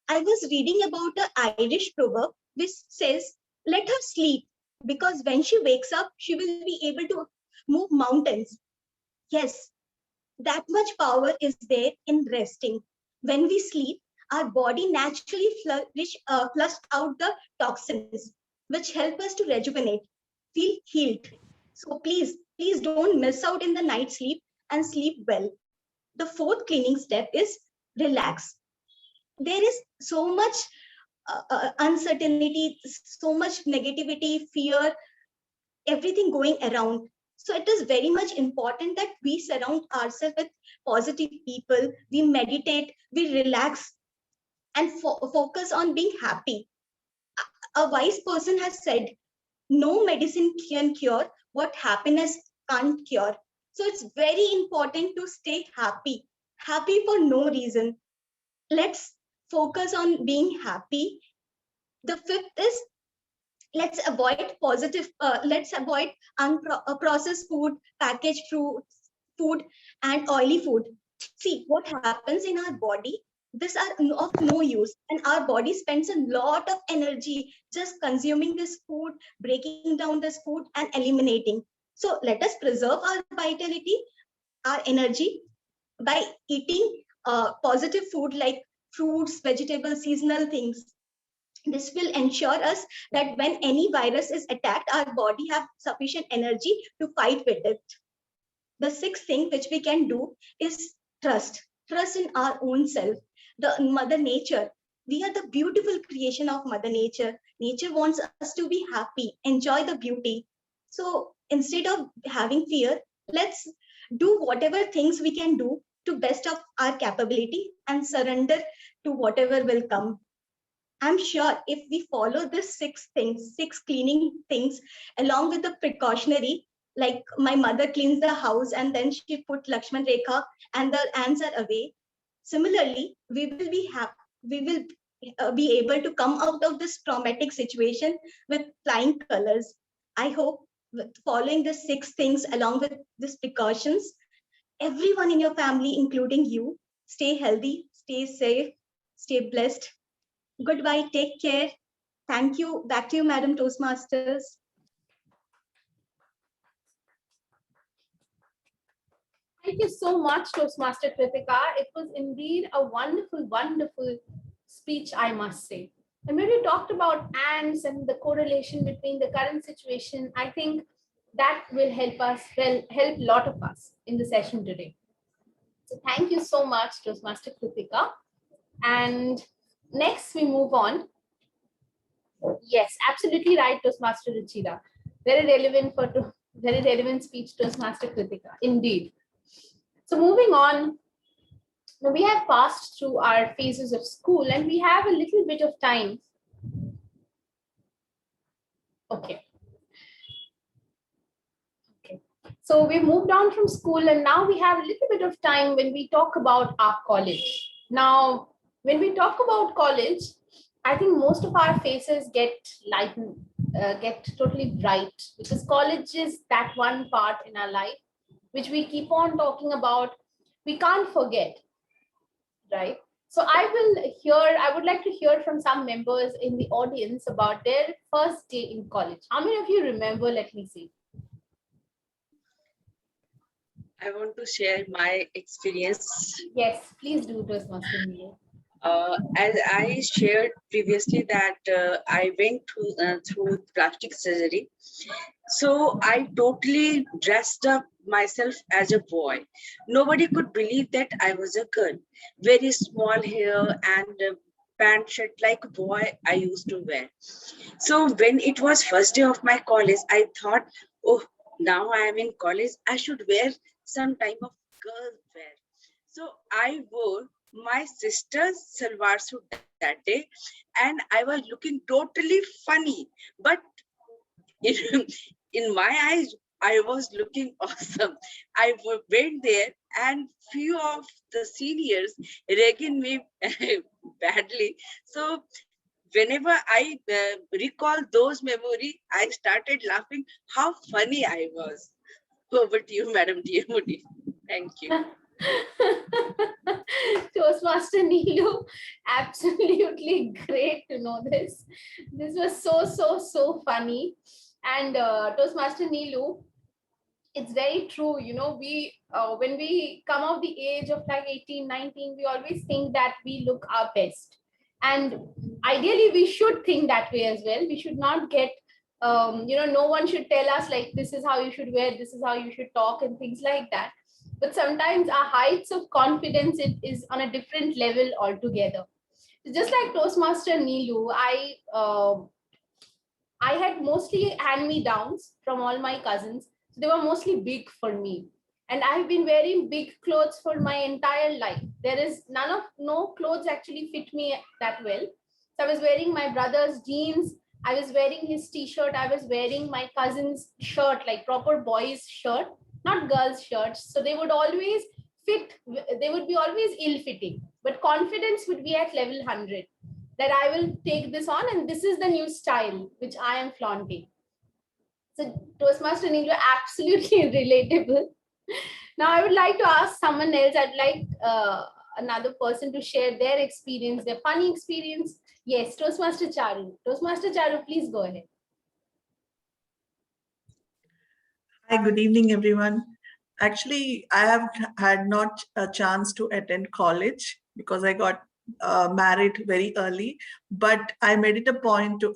I was reading about an Irish proverb which says, let her sleep, because when she wakes up, she will be able to move mountains. Yes, that much power is there in resting. When we sleep, our body naturally flush out the toxins, which help us to rejuvenate, feel healed. So please don't miss out in the night sleep and sleep well. The fourth cleaning step is relax. There is so much uncertainty, so much negativity, fear, everything going around. So it is very much important that we surround ourselves with positive people, we meditate, we relax, and focus on being happy. A wise person has said, no medicine can cure what happiness can't cure. So it's very important to stay happy for no reason. Let's focus on being happy. The fifth is, let's avoid processed food, packaged food, and oily food. See what happens in our body. These are of no use, and our body spends a lot of energy just consuming this food, breaking down this food, and eliminating. So let us preserve our vitality, our energy by eating positive food like fruits, vegetables, seasonal things. This will ensure us that when any virus is attacked, our body have sufficient energy to fight with it. The sixth thing which we can do is trust in our own self, the Mother Nature. We are the beautiful creation of Mother Nature. Nature wants us to be happy, enjoy the beauty. So instead of having fear, let's do whatever things we can do to best of our capability and surrender to whatever will come. I'm sure if we follow this 6 cleaning things, along with the precautionary, like my mother cleans the house and then she put Lakshman Rekha and the ants are away. Similarly, we will be able to come out of this traumatic situation with flying colors. I hope with following the 6 things along with these precautions, everyone in your family, including you, stay healthy, stay safe, stay blessed. Goodbye, take care. Thank you. Back to you, Madam Toastmasters. Thank you so much, Toastmaster Kritika. It was indeed a wonderful, wonderful speech, I must say. And when we talked about ants and the correlation between the current situation, I think that will help us, help a lot of us in the session today. So thank you so much, Toastmaster Kritika. And next we move on Yes, absolutely right, Toastmaster Ruchira. Very relevant very relevant speech, Toastmaster Kritika. Indeed. So moving on, now we have passed through our phases of school and we have a little bit of time. Okay. So we moved on from school and now we have a little bit of time when we talk about our college. Now, when we talk about college, I think most of our faces get lightened, get totally bright, because college is that one part in our life which we keep on talking about. We can't forget, right? So I would like to hear from some members in the audience about their first day in college. How many of you remember? Let me see. I want to share my experience. Yes, please do, Toastmaster Neelu. As I shared previously that I went through plastic surgery. So I totally dressed up myself as a boy. Nobody could believe that I was a girl. Very small hair and pant shirt like a boy I used to wear. So when it was first day of my college, I thought, oh, now I am in college, I should wear some type of girl wear. So I wore my sister's salwar suit that day, and I was looking totally funny. But in my eyes, I was looking awesome. I went there, and few of the seniors ragging me badly. So whenever I recall those memories, I started laughing how funny I was. Over to you, Madam Diamudi. Thank you. Toastmaster Neelu, absolutely great to know this. This was so funny. And Toastmaster Neelu, it's very true. You know, we when we come of the age of like 18, 19, we always think that we look our best. And ideally, we should think that way as well. We should not get, no one should tell us like, this is how you should wear, this is how you should talk and things like that. But sometimes our heights of confidence is on a different level altogether. Just like Toastmaster Neelu, I had mostly hand-me-downs from all my cousins. So they were mostly big for me. And I've been wearing big clothes for my entire life. There is no clothes actually fit me that well. So I was wearing my brother's jeans. I was wearing his t-shirt. I was wearing my cousin's shirt, like proper boys' shirt, not girls' shirts. So they would always fit, they would be always ill-fitting. But confidence would be at level 100. That I will take this on and this is the new style which I am flaunting. So Toastmaster Neelu, absolutely relatable. Now I would like to ask someone else. I'd like another person to share their experience, their funny experience. Yes, Toastmaster Charu. Toastmaster Charu, please go ahead. Hi, good evening, everyone. Actually, I have had not a chance to attend college because I got married very early, but I made it a point to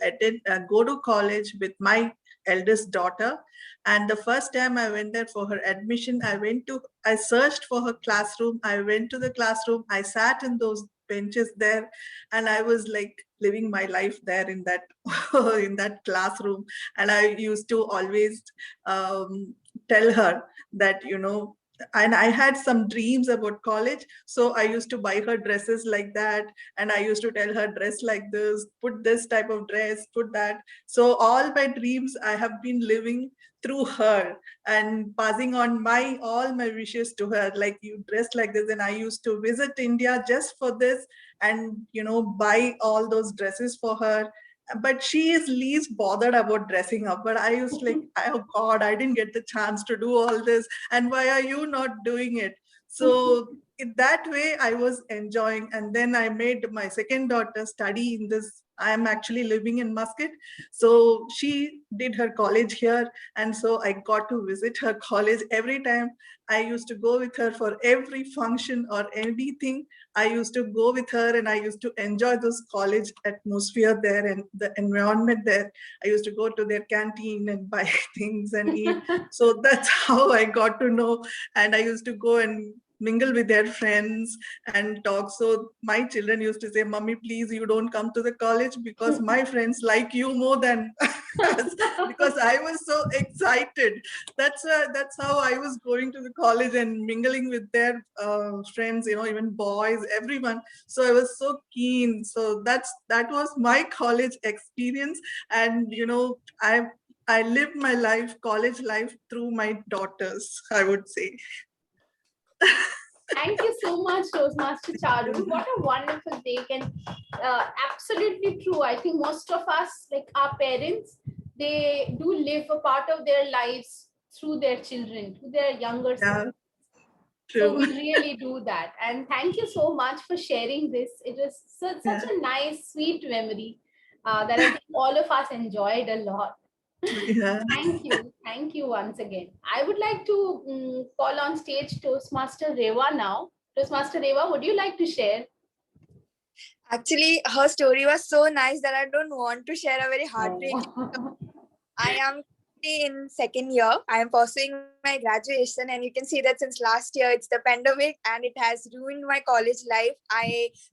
go to college with my eldest daughter. And the first time I went there for her admission, I searched for her classroom. I went to the classroom. I sat in those benches there, and I was like living my life there in that in that classroom. And I used to always tell her that, and I had some dreams about college. So I used to buy her dresses like that. And I used to tell her, dress like this, put this type of dress, put that. So all my dreams I have been living through her and passing on all my wishes to her, like, you dress like this. And I used to visit India just for this and, buy all those dresses for her. But she is least bothered about dressing up. But I used like, oh God, I didn't get the chance to do all this. And why are you not doing it? So in that way, I was enjoying. And then I made my second daughter study in this. I am actually living in Muscat. So she did her college here. And so I got to visit her college every time. I used to go with her for every function or anything. I used to go with her and I used to enjoy this college atmosphere there and the environment there. I used to go to their canteen and buy things and eat. So that's how I got to know. And I used to go and mingle with their friends and talk. So my children used to say, "Mommy, please, you don't come to the college because my friends like you more than us," because I was so excited. That's how I was going to the college and mingling with their friends, even boys, everyone. So I was so keen. So that was my college experience, and I lived my life, college life, through my daughters, I would say. Thank you so much, Toastmaster Charu. What a wonderful take, and absolutely true. I think most of us, like our parents, they do live a part of their lives through their children, through their younger siblings. So we really do that. And thank you so much for sharing this. It was such a nice, sweet memory that I think all of us enjoyed a lot. Yeah. Thank you once again. I would like to call on stage Toastmaster Rewa now. Toastmaster Rewa, would you like to share? Actually, her story was so nice that I don't want to share a very heartbreaking. I am in second year. I am pursuing my graduation, and you can see that since last year it's the pandemic and it has ruined my college life.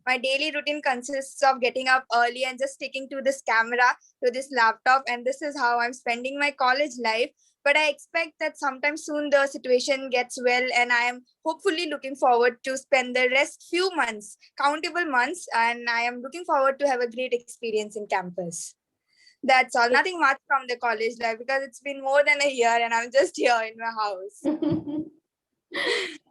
My daily routine consists of getting up early and just sticking to this camera, to this laptop, and this is how I'm spending my college life. But I expect that sometime soon the situation gets well, and I am hopefully looking forward to spend the rest few months, countable months, and I am looking forward to have a great experience in campus. That's all. Nothing much from the college life because it's been more than a year and I'm just here in my house.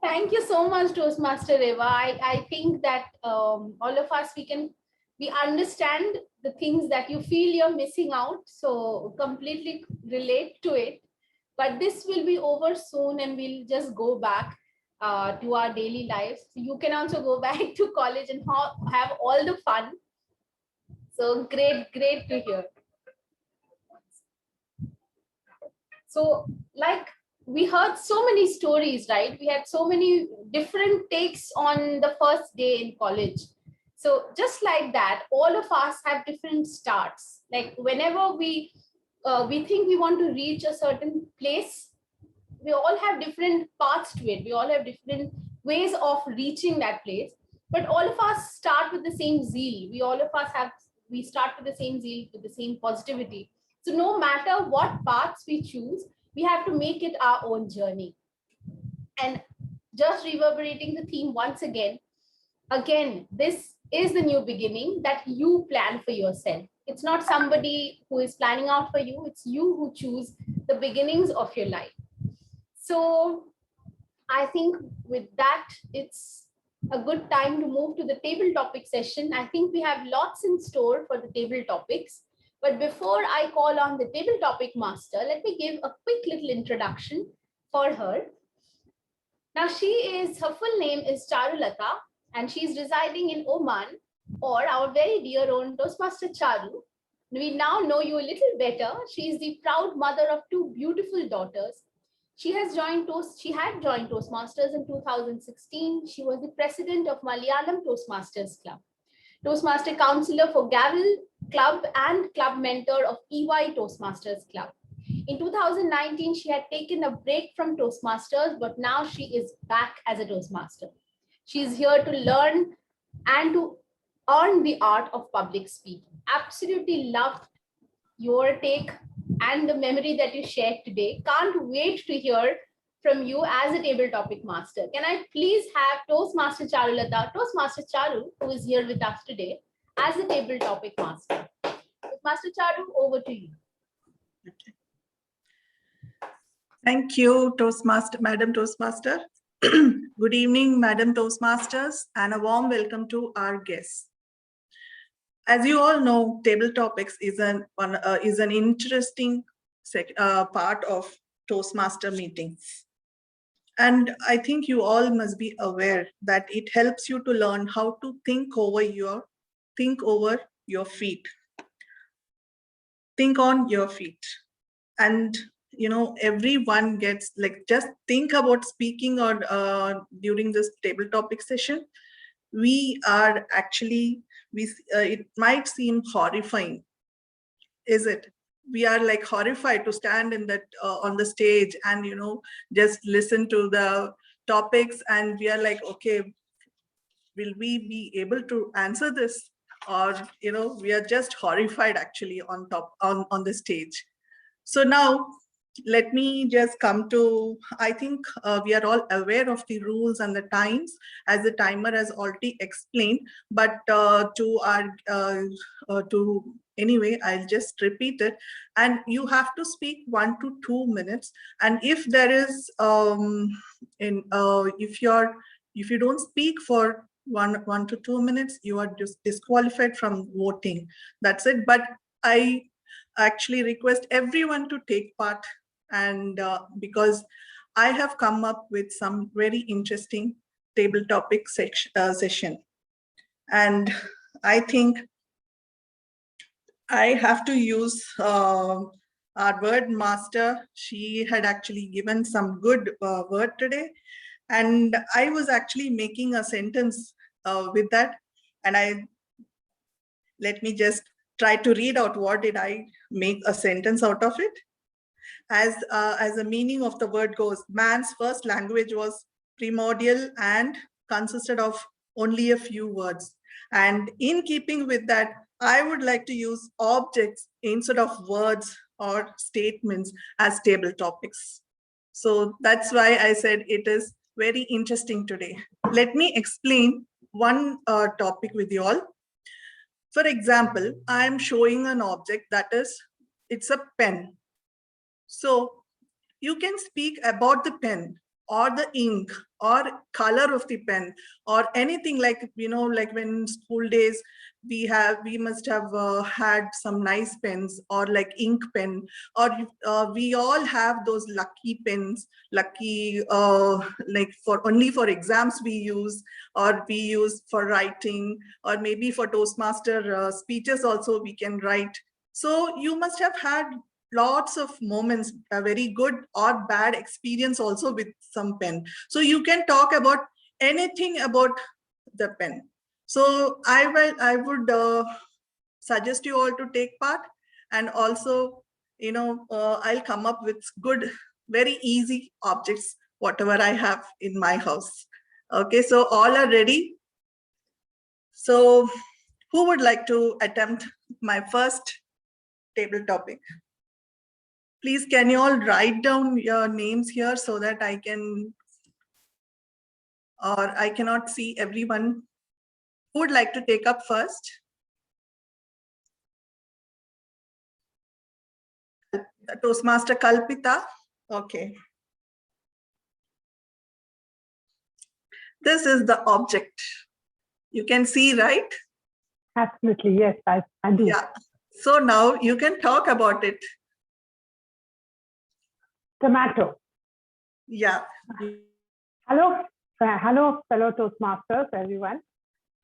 Thank you so much, Toastmaster Reva. I think that all of us, we understand the things that you feel you're missing out. So completely relate to it. But this will be over soon and we'll just go back to our daily lives. You can also go back to college and have all the fun. So great to hear. So like we heard so many stories, right? We had so many different takes on the first day in college. So just like that, all of us have different starts. Like whenever we think we want to reach a certain place, we all have different paths to it. We all have different ways of reaching that place. But all of us start with the same zeal. We start with the same zeal, with the same positivity. So no matter what paths we choose, we have to make it our own journey. And just reverberating the theme once again, this is the new beginning that you plan for yourself. It's not somebody who is planning out for you. It's you who choose the beginnings of your life. So I think with that, it's a good time to move to the table topic session. I think we have lots in store for the table topics. But before I call on the table topic master, let me give a quick little introduction for her. Now her full name is Charulata, and she's residing in Oman, or our very dear own Toastmaster Charu. We now know you a little better. She is the proud mother of two beautiful daughters. She had joined Toastmasters in 2016. She was the president of Malayalam Toastmasters Club, Toastmaster Counselor for Gavel Club, and club mentor of EY Toastmasters Club. In 2019, she had taken a break from Toastmasters, but now she is back as a Toastmaster. She is here to learn and to earn the art of public speaking. Absolutely loved your take and the memory that you shared today. Can't wait to hear from you as a table topic master. Can I please have Toastmaster Charulata, Toastmaster Charu, who is here with us today, as the table topic master. Toastmaster Charu, over to you. Okay. Thank you, Madam Toastmaster. Good evening, Madam Toastmasters, and a warm welcome to our guests. As you all know, table topics is an interesting part of Toastmaster meetings. And I think you all must be aware that it helps you to learn how to think over your feet. Think on your feet. And everyone gets just think about speaking or during this table topic session. We are actually, it might seem horrifying, is it? We are horrified to stand in that on the stage and just listen to the topics and we are like, okay, will we be able to answer this? Or, we are just horrified actually on the stage. So now let me just come to, I think we are all aware of the rules and the times as the timer has already explained, but anyway, I'll just repeat it. And you have to speak 1 to 2 minutes. And if there is, if you don't speak for 1 to 2 minutes, you are just disqualified from voting. That's it. But I actually request everyone to take part, and because I have come up with some very interesting table topic session, and I think I have to use our word master. She had actually given some good word today, and I was actually making a sentence with that, and let me just try to read out what did I make a sentence out of it. As the meaning of the word goes, man's first language was primordial and consisted of only a few words. And in keeping with that, I would like to use objects instead of words or statements as table topics. So that's why I said it is very interesting today. Let me explain one topic with you all. For example, I am showing an object it's a pen. So you can speak about the pen or the ink or color of the pen or anything, like, like when school days, we must have had some nice pens, or like ink pen, or we all have those lucky pens, lucky like only for exams we use, or we use for writing, or maybe for Toastmaster speeches also we can write. So you must have had lots of moments, a very good or bad experience also with some pen. So you can talk about anything about the pen. So I would suggest you all to take part, and also, I'll come up with good, very easy objects, whatever I have in my house. Okay, so all are ready. So who would like to attempt my first table topic? Please, can you all write down your names here so that I can, or I cannot see everyone. Who would like to take up first? Toastmaster Kalpita. Okay. This is the object. You can see, right? Absolutely, yes, I do. Yeah. So now you can talk about it. Tomato. Yeah. Hello, fellow Toastmasters, everyone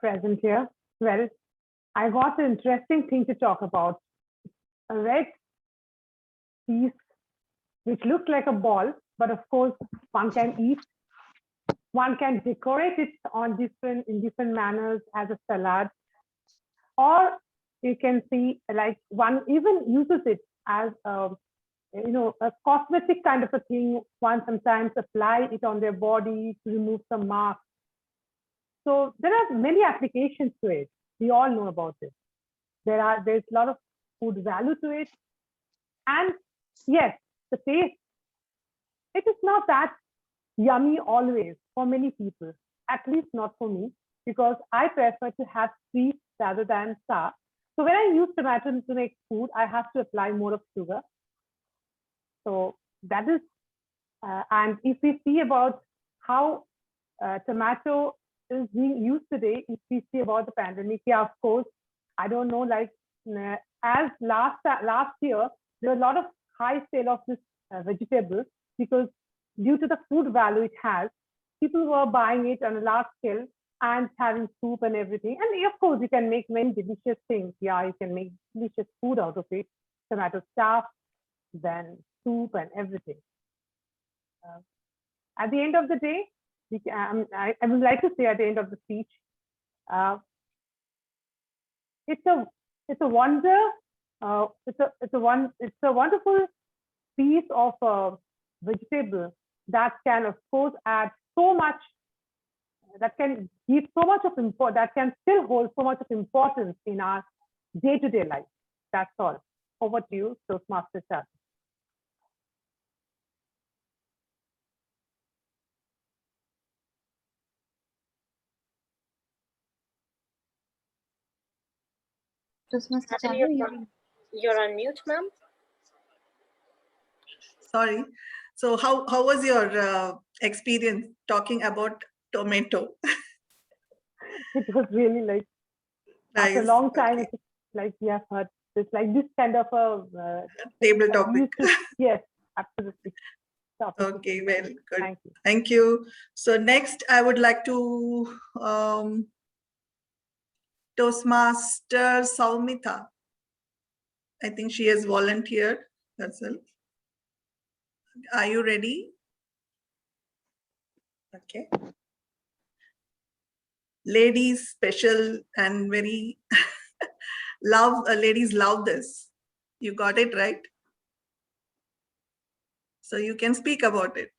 present here. Well, I got an interesting thing to talk about. A red piece which looks like a ball, but of course one can eat. One can decorate it in different manners as a salad, or you can see like one even uses it as a cosmetic kind of a thing. One sometimes apply it on their body to remove some marks. So there are many applications to it. We all know about it. There's a lot of food value to it. And yes, the taste, it is not that yummy always for many people, at least not for me, because I prefer to have sweet rather than sour. So when I use tomato to make food, I have to apply more of sugar. So that is, and if we see about how tomato is being used today, if we see about the pandemic, yeah, of course, I don't know, like as last year, there were a lot of high sale of this vegetable, because due to the food value it has, people were buying it on a large scale and having soup and everything. And of course, you can make many delicious things. Yeah, you can make delicious food out of it. Tomato stuff, then soup and everything. At the end of the day, I would like to say at the end of the speech, it's a wonder. It's a wonderful piece of vegetable that can, of course, add so much, that can give so much of that can still hold so much of importance in our day-to-day life. That's all. Over to you, Toastmaster Charu. Toastmaster Ma'am, Charu, you're on mute, ma'am. Sorry. So how was your experience talking about tomato? It was really like, nice. after a long time, it's like we have heard this, like this kind of a table topic. Yes, absolutely. Okay, well, good. Thank you. Thank you. So next, I would like to Toastmaster Saumita. I think she has volunteered herself. Are you ready? Okay. Ladies special and very ladies love this. You got it right. So you can speak about it.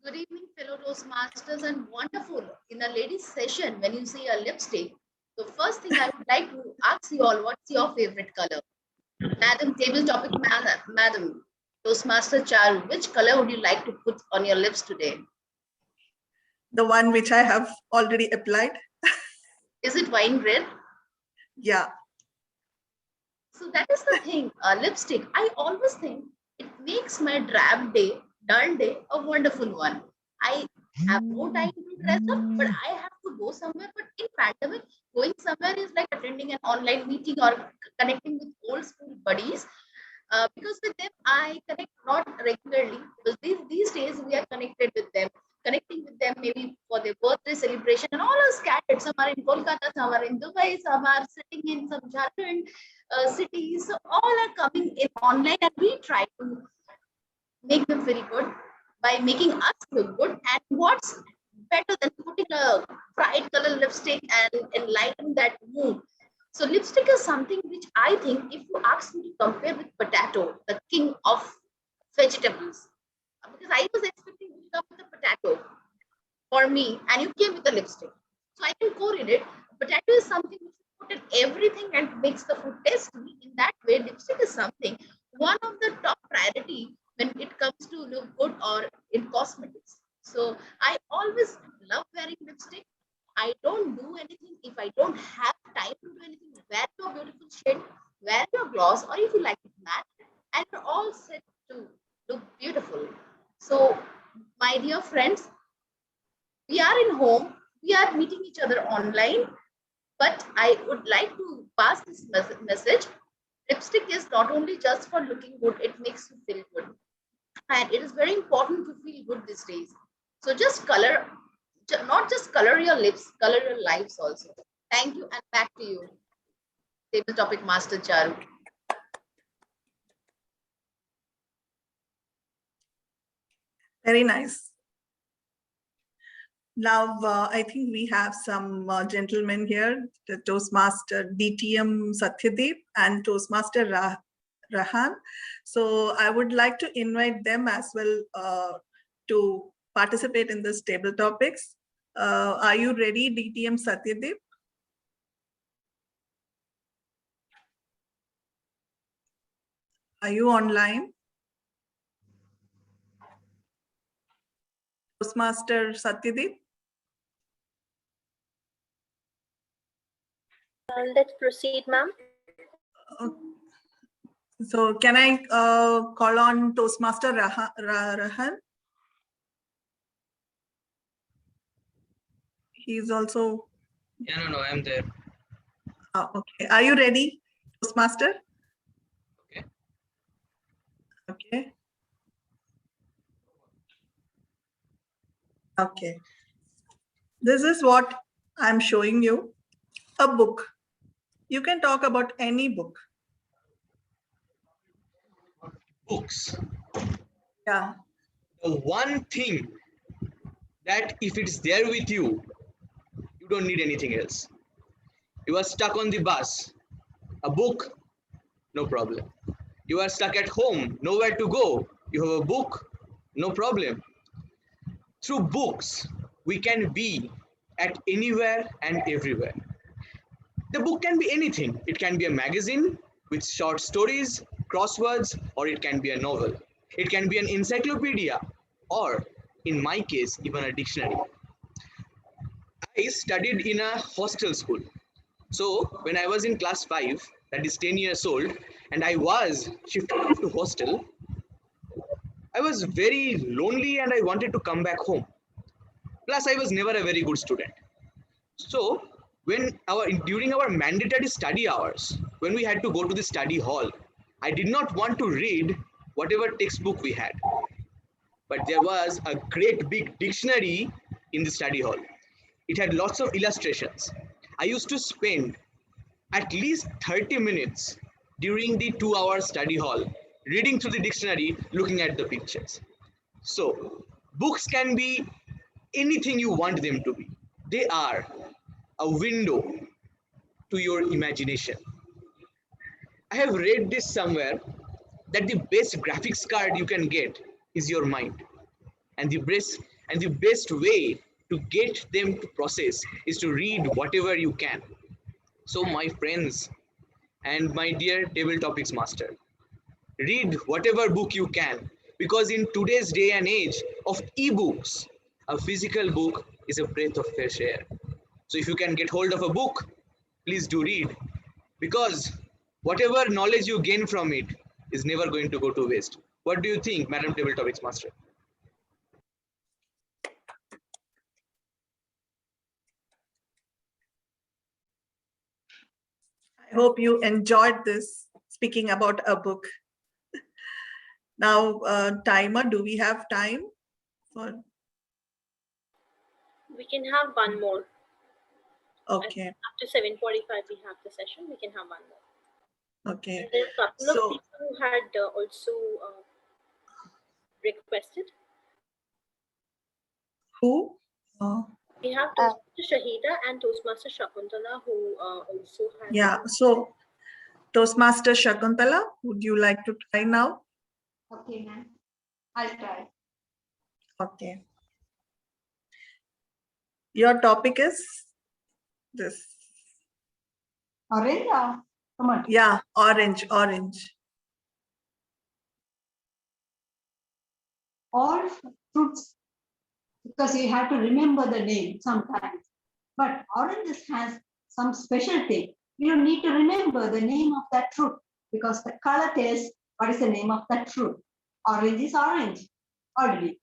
Good evening, fellow Toastmasters, and wonderful. In a ladies' session, when you see a lipstick, the first thing I would like to ask you all, what's your favorite color? Madam, table topic, Madam Toastmaster Charu, which color would you like to put on your lips today? The one which I have already applied. Is it wine red? Yeah. So that is the thing, lipstick. I always think it makes my drab day, dull day, a wonderful one. I have no time to dress up, but I have to go somewhere. But in pandemic, going somewhere is like attending an online meeting or connecting with old school buddies. Because with them, I connect not regularly. Because these days, we are connected with them. Connecting with them maybe for their birthday celebration, and all are scattered. Some are in Kolkata, some are in Dubai, some are sitting in some Jharkhand cities. So all are coming in online, and we try to make them very good by making us look good. And what's better than putting a bright color lipstick and enlighten that mood? So lipstick is something which I think, if you ask me to compare with potato, the king of vegetables, because I was expecting you to come with a potato for me, and you came with a lipstick. So I can correlate. Potato is something which you put in everything and makes the food tasty. In that way, lipstick is something, one of the top priority when it comes to look good or in cosmetics. So I always love wearing lipstick. I don't do anything if I don't have time to do anything. Wear your beautiful shade, wear your gloss, or if you like it matte, and you're all set to look beautiful. So, my dear friends, we are in home, we are meeting each other online, but I would like to pass this message. Lipstick is not only just for looking good, it makes you feel good. And it is very important to feel good these days. So just color, not just color your lips, color your lives also. Thank you, and back to you, table topic master Charu. Very nice. Now, I think we have some gentlemen here, the Toastmaster DTM Satyadeep and Toastmaster Rahan. So I would like to invite them as well to participate in this table topics. Are you ready, DTM Satyadeep? Are you online? Toastmaster Satyadeep? Let's proceed, ma'am. So can I call on Toastmaster Rahan? He's also. Yeah, no, I'm there. Oh, okay. Are you ready, Toastmaster? Okay. Okay. Okay. This is what I'm showing you. A book. You can talk about any book. Books. Yeah. The one thing that if it's there with you, you don't need anything else. You are stuck on the bus. A book, no problem. You are stuck at home, nowhere to go. You have a book, No problem. Through books, we can be at anywhere and everywhere. The book can be anything. It can be a magazine with short stories, crosswords, or it can be a novel. It can be an encyclopedia, or in my case, even a dictionary. I studied in a hostel school. So when I was in class 5, that is 10 years old, and I was shifted to hostel, I was very lonely and I wanted to come back home. Plus, I was never a very good student. So during our mandatory study hours, when we had to go to the study hall, I did not want to read whatever textbook we had. But there was a great big dictionary in the study hall. It had lots of illustrations. I used to spend at least 30 minutes during the 2-hour study hall reading through the dictionary, looking at the pictures. So books can be anything you want them to be. They are a window to your imagination. I have read this somewhere that the best graphics card you can get is your mind. And the best way to get them to process is to read whatever you can. So my friends and my dear table topics master, read whatever book you can, because in today's day and age of ebooks, a physical book is a breath of fresh air. So if you can get hold of a book, please do read, because whatever knowledge you gain from it is never going to go to waste. What do you think, Madam Table Topics Master? I hope you enjoyed this, speaking about a book. Now, timer, do we have time for? We can have one more. Okay. Up to 7:45, we have the session. We can have one more. Okay. And there are a couple of people who had also requested. Who? We have Toastmaster Shahida and Toastmaster Shakuntala who also had. Yeah, so Toastmaster Shakuntala, would you like to try now? Okay, ma'am. I'll try. Okay. Your topic is this. Orange or tomato? Yeah, orange, orange. All fruits, because you have to remember the name sometimes. But oranges has some special thing. You don't need to remember the name of that fruit because the color tells what is the name of that fruit. Orange is orange already.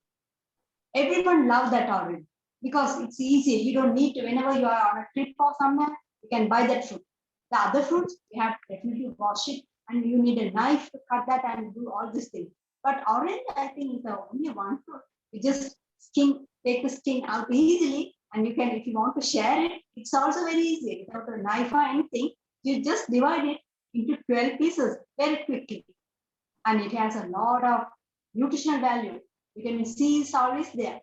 Everyone loves that orange because it's easy. You don't need to, whenever you are on a trip or somewhere, you can buy that fruit. The other fruits, you have to definitely wash it and you need a knife to cut that and do all these things. But orange, I think, is the only one fruit. You just take the skin out easily, and you can, if you want to share it, it's also very easy. Without a knife or anything, you just divide it into 12 pieces very quickly. And it has a lot of nutritional value. Vitamin C is always there.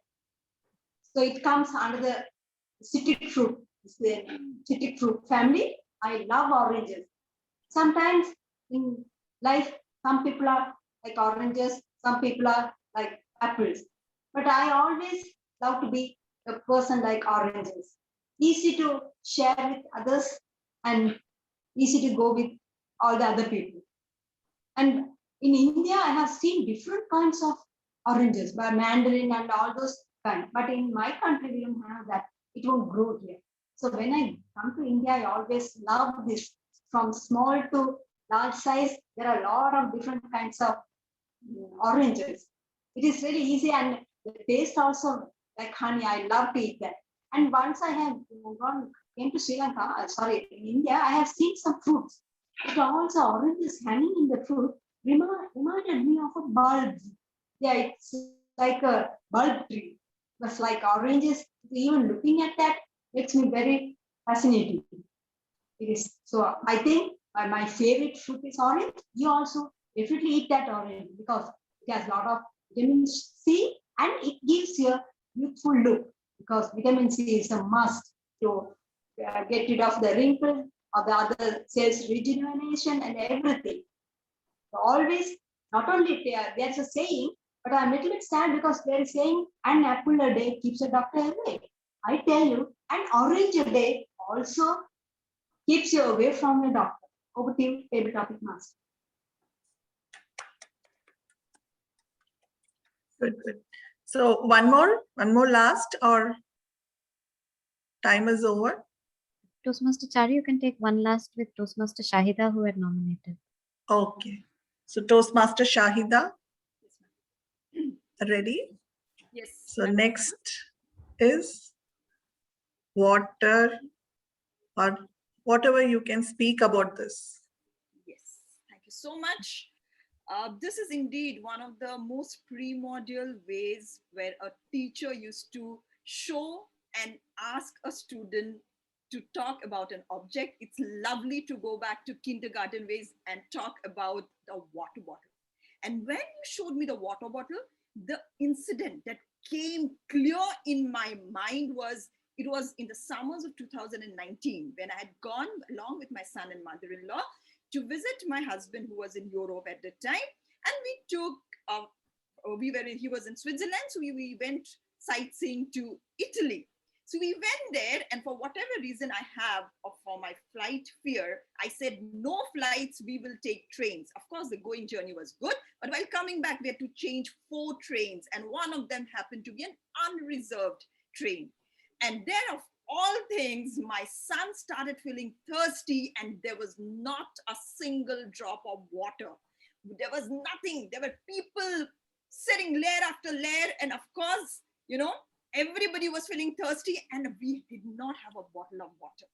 So it comes under the citric fruit. It's the citric fruit family. I love oranges. Sometimes in life, some people are like oranges, some people are like apples. But I always love to be a person like oranges. Easy to share with others and easy to go with all the other people. And in India, I have seen different kinds of oranges, by mandarin and all those kinds. But in my country, we don't have that. It won't grow here. So when I come to India, I always love this. From small to large size, there are a lot of different kinds of oranges. It is very easy and the taste also like honey. I love to eat that. And once I have came to Sri Lanka, in India, I have seen some fruits. It also oranges hanging in the fruit reminded me of a bulb. Yeah, it's like a bulb tree. It's like oranges. Even looking at that makes me very fascinating. It is so. I think my favorite fruit is orange. You also definitely eat that orange because it has a lot of vitamin C and it gives you a youthful look because vitamin C is a must to get rid of the wrinkles or the other cells rejuvenation and everything. So always, not only there's a saying, But I'm a little bit sad because they're saying an apple a day keeps a doctor away. I tell you, an orange a day also keeps you away from a doctor. Over to you, table topic master. Good, good. So one more last, or time is over? Toastmaster Chari, you can take one last with Toastmaster Shahida, who had nominated. Okay. So Toastmaster Shahida, ready? Yes. So next is water, or whatever you can speak about this. Yes, thank you so much. This is indeed one of the most primordial ways where a teacher used to show and ask a student to talk about an object. It's lovely to go back to kindergarten ways and talk about the water bottle. And when you showed me the water bottle, the incident that came clear in my mind was, it was in the summers of 2019 when I had gone along with my son and mother-in-law to visit my husband, who was in Europe at the time. And we took, he was in Switzerland, so we went sightseeing to Italy. So we went there, and for whatever reason I have, or for my flight fear, I said, no flights, we will take trains. Of course, the going journey was good, but while coming back, we had to change 4 trains, and one of them happened to be an unreserved train. And there, of all things, my son started feeling thirsty, and there was not a single drop of water. There was nothing. There were people sitting layer after layer, and of course, everybody was feeling thirsty, and we did not have a bottle of water.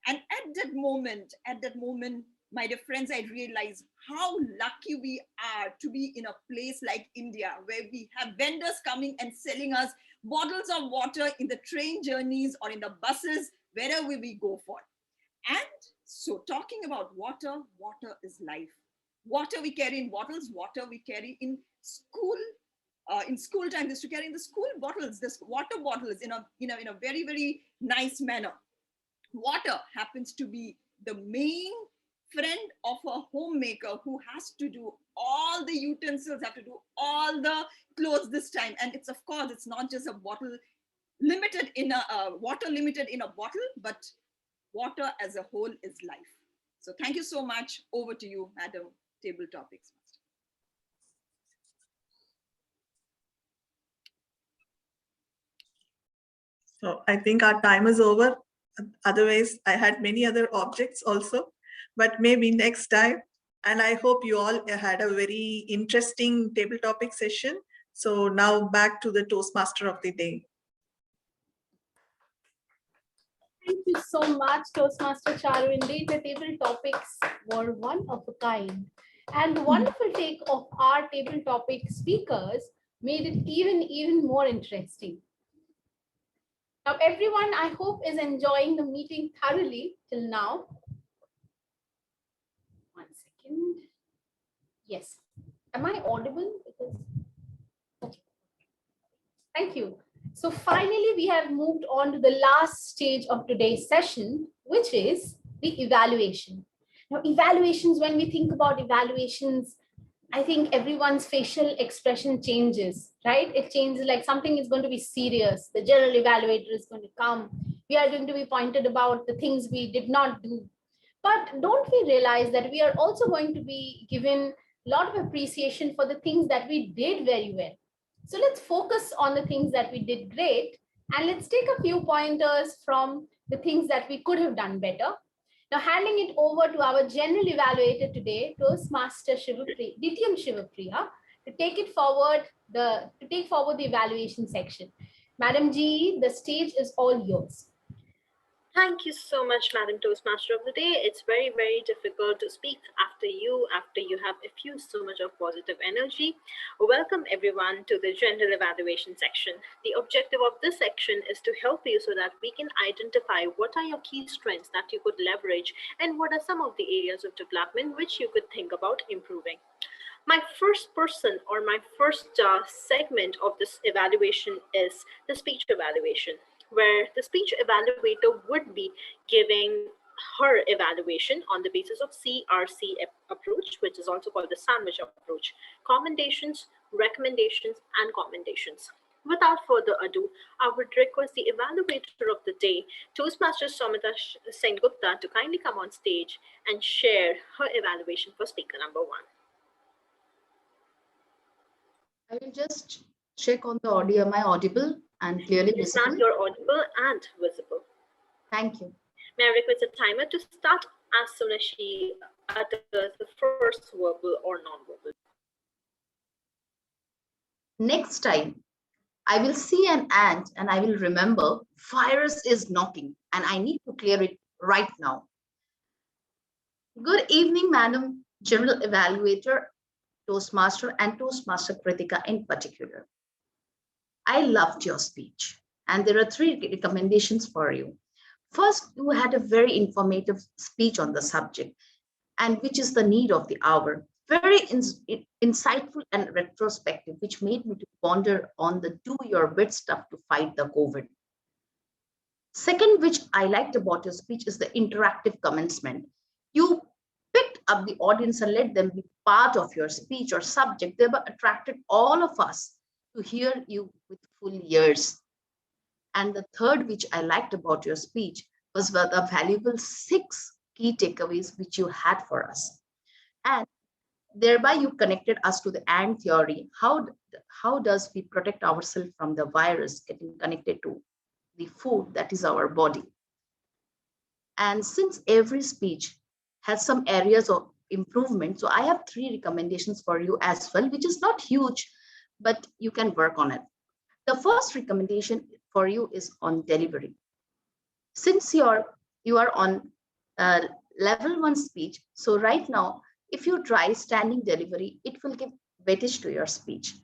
And at that moment, my dear friends, I realized how lucky we are to be in a place like India, where we have vendors coming and selling us bottles of water in the train journeys or in the buses, wherever we go for. And so talking about water, water is life. Water we carry in bottles, water we carry in school. In school time, they used to carry in the school bottles, this water bottles in a very, very nice manner. Water happens to be the main friend of a homemaker who has to do all the utensils, have to do all the clothes this time. And it's, of course, it's not just a bottle limited in a water limited in a bottle, but water as a whole is life. So thank you so much. Over to you, Madam Table Topics. So I think our time is over. Otherwise, I had many other objects also, but maybe next time. And I hope you all had a very interesting table topic session. So now back to the Toastmaster of the day. Thank you so much, Toastmaster Charu. Indeed, the table topics were one of a kind. And the wonderful take of our table topic speakers made it even more interesting. Now, everyone, I hope, is enjoying the meeting thoroughly till now. One second. Yes. Am I audible? Because... Thank you. So finally, we have moved on to the last stage of today's session, which is the evaluation. Now, evaluations, when we think about evaluations, I think everyone's facial expression changes, right? It changes, like something is going to be serious. The general evaluator is going to come. We are going to be pointed about the things we did not do. But don't we realize that we are also going to be given a lot of appreciation for the things that we did very well. So let's focus on the things that we did great, and let's take a few pointers from the things that we could have done better. Now, handing it over to our general evaluator today, Toastmaster DTM Shivapriya, to take forward the evaluation section. Madam G, the stage is all yours. Thank you so much, Madam Toastmaster of the Day. It's very, very difficult to speak after you have effused so much of positive energy. Welcome everyone to the general evaluation section. The objective of this section is to help you so that we can identify what are your key strengths that you could leverage and what are some of the areas of development which you could think about improving. My first segment of this evaluation is the speech evaluation, where the speech evaluator would be giving her evaluation on the basis of CRC approach, which is also called the sandwich approach: commendations, recommendations, and commendations. Without further ado, I would request the evaluator of the day, Toastmaster Somita Sengupta, to kindly come on stage and share her evaluation for speaker number 1. I will just check on the audio. Am I audible and clearly Yes, ma'am, visible? you're audible and visible. Thank you. May I request the timer to start as soon as she utters the first verbal or non-verbal? Next time, I will see an ant and I will remember virus is knocking and I need to clear it right now. Good evening, Madam General Evaluator, Toastmaster and Toastmaster Kritika in particular. I loved your speech and there are 3 recommendations for you. First, you had a very informative speech on the subject and which is the need of the hour. Very insightful and retrospective, which made me to ponder on the do your bit stuff to fight the COVID. Second, which I liked about your speech is the interactive commencement. You picked up the audience and let them be part of your speech or subject, thereby attracted all of us to hear you with full ears. And the third, which I liked about your speech, was the valuable 6 key takeaways which you had for us. And thereby you connected us to the ant theory. How does we protect ourselves from the virus getting connected to the food that is our body? And since every speech has some areas of improvement, so I have 3 recommendations for you as well, which is not huge, but you can work on it. The first recommendation for you is on delivery. Since you are on level 1 speech, so right now, if you try standing delivery, it will give weightage to your speech.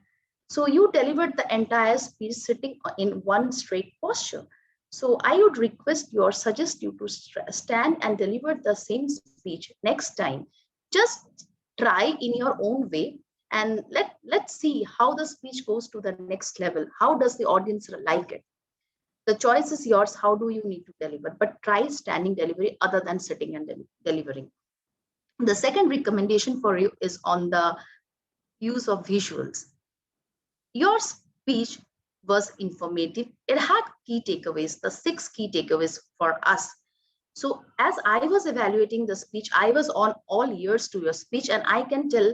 So you delivered the entire speech sitting in one straight posture. So I would suggest you to stand and deliver the same speech next time. Just try in your own way and let's see how the speech goes to the next level. How does the audience like it? The choice is yours. How do you need to deliver? But try standing delivery other than sitting and delivering. The second recommendation for you is on the use of visuals. Your speech was informative. It had key takeaways, the 6 key takeaways for us. So as I was evaluating the speech, I was on all ears to your speech and I can tell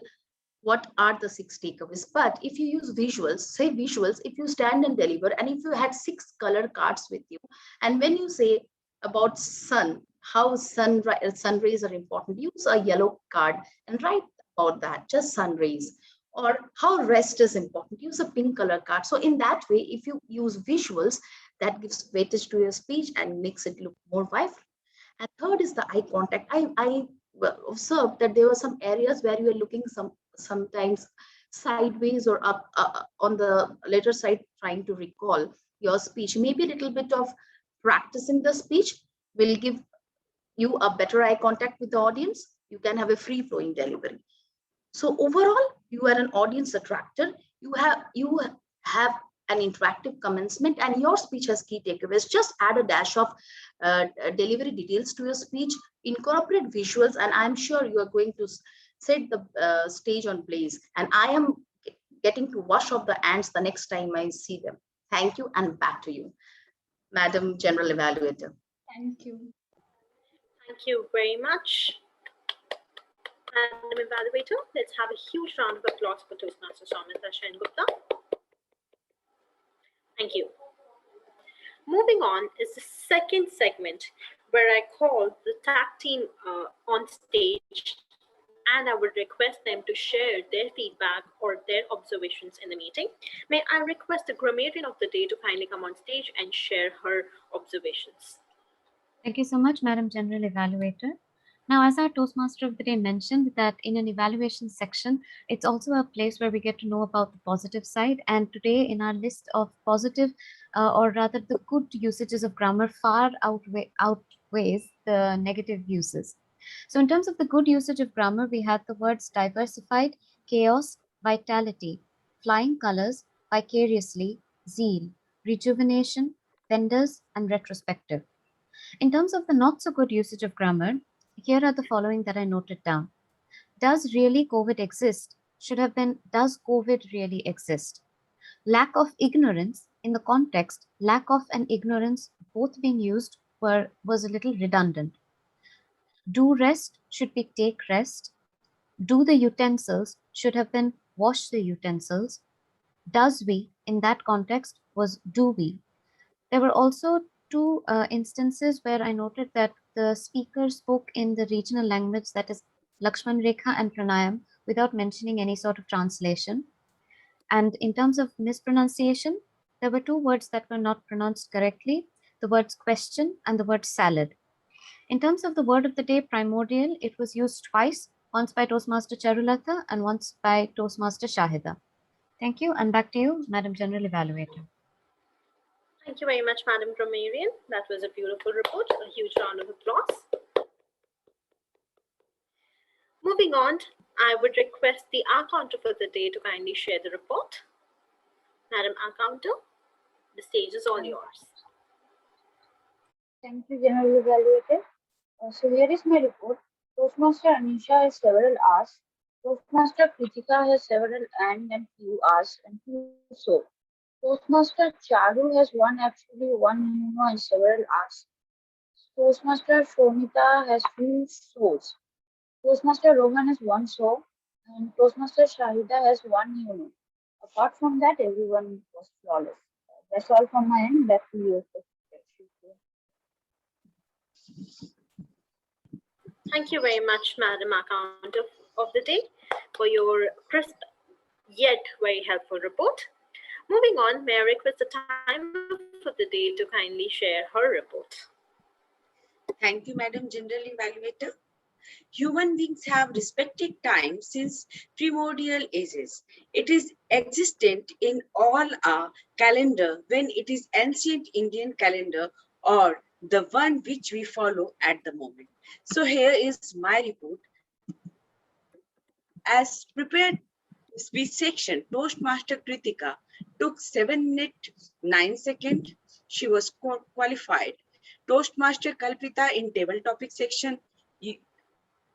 what are the 6 takeaways. But if you use visuals, say visuals, if you stand and deliver, and if you had 6 color cards with you, and when you say about sun, how sun rays are important, use a yellow card and write about that, just sun rays. Or how rest is important, use a pink color card. So in that way, if you use visuals, that gives weightage to your speech and makes it look more vibrant. And third is the eye contact. I observed that there were some areas where you were looking sometimes sideways or up on the later side, trying to recall your speech. Maybe a little bit of practicing the speech will give you a better eye contact with the audience. You can have a free flowing delivery. So overall, you are an audience attractor. You have an interactive commencement and your speech has key takeaways. Just add a dash of delivery details to your speech, incorporate visuals, and I'm sure you are going to set the stage on blaze. And I am getting to wash off the ants the next time I see them. Thank you, and back to you, Madam General Evaluator. Thank you. Thank you very much, Madam Evaluator. Let's have a huge round of applause for Toastmaster Somita Sengupta. Thank you. Moving on is the second segment where I call the tag team on stage, and I would request them to share their feedback or their observations in the meeting. May I request the grammarian of the day to kindly come on stage and share her observations. Thank you so much, Madam General Evaluator. Now, as our Toastmaster of the Day mentioned, that in an evaluation section, it's also a place where we get to know about the positive side. And today in our list of positive, or rather the good usages of grammar far outweighs the negative uses. So in terms of the good usage of grammar, we had the words diversified, chaos, vitality, flying colors, vicariously, zeal, rejuvenation, vendors, and retrospective. In terms of the not so good usage of grammar, here are the following that I noted down. Does really COVID exist? should have been, does COVID really exist? Lack of ignorance in the context, lack of and ignorance both being used was a little redundant. Do rest should be take rest. Do the utensils should have been wash the utensils. Does we in that context was do we. There were also two instances where I noted that the speaker spoke in the regional language, that is Lakshman Rekha and Pranayam, without mentioning any sort of translation. And in terms of mispronunciation, there were two words that were not pronounced correctly, the words question and the word salad. In terms of the word of the day, primordial, it was used twice, once by Toastmaster Charulata and once by Toastmaster Shahida. Thank you, and back to you, Madam General Evaluator. Thank you very much, Madam Grammarian. That was a beautiful report. A huge round of applause. Moving on, I would request the accountant for the day to kindly share the report. Madam Accountant, the stage is all yours. Thank you, General Evaluator. So here is my report. Toastmaster Anisha has several R's. Toastmaster Kritika has several and few R's and few so. Toastmaster Charu has one absolutely, one no and several R's. Toastmaster Shomita has two so's. Toastmaster Rohan has one so, and Toastmaster Shahida has one no. Apart from that, everyone was flawless. That's all from my end. Back to you. Thank you very much, Madam Accountant of the day, for your crisp yet very helpful report. Moving on, may I request the timer for the day to kindly share her report. Thank you, Madam General Evaluator. Human beings have respected time since primordial ages. It is existent in all our calendar when it is ancient Indian calendar or the one which we follow at the moment. So here is my report. As prepared speech section, Toastmaster Kritika took 7 minutes 9 seconds. She was qualified. Toastmaster Kalpita in table topic section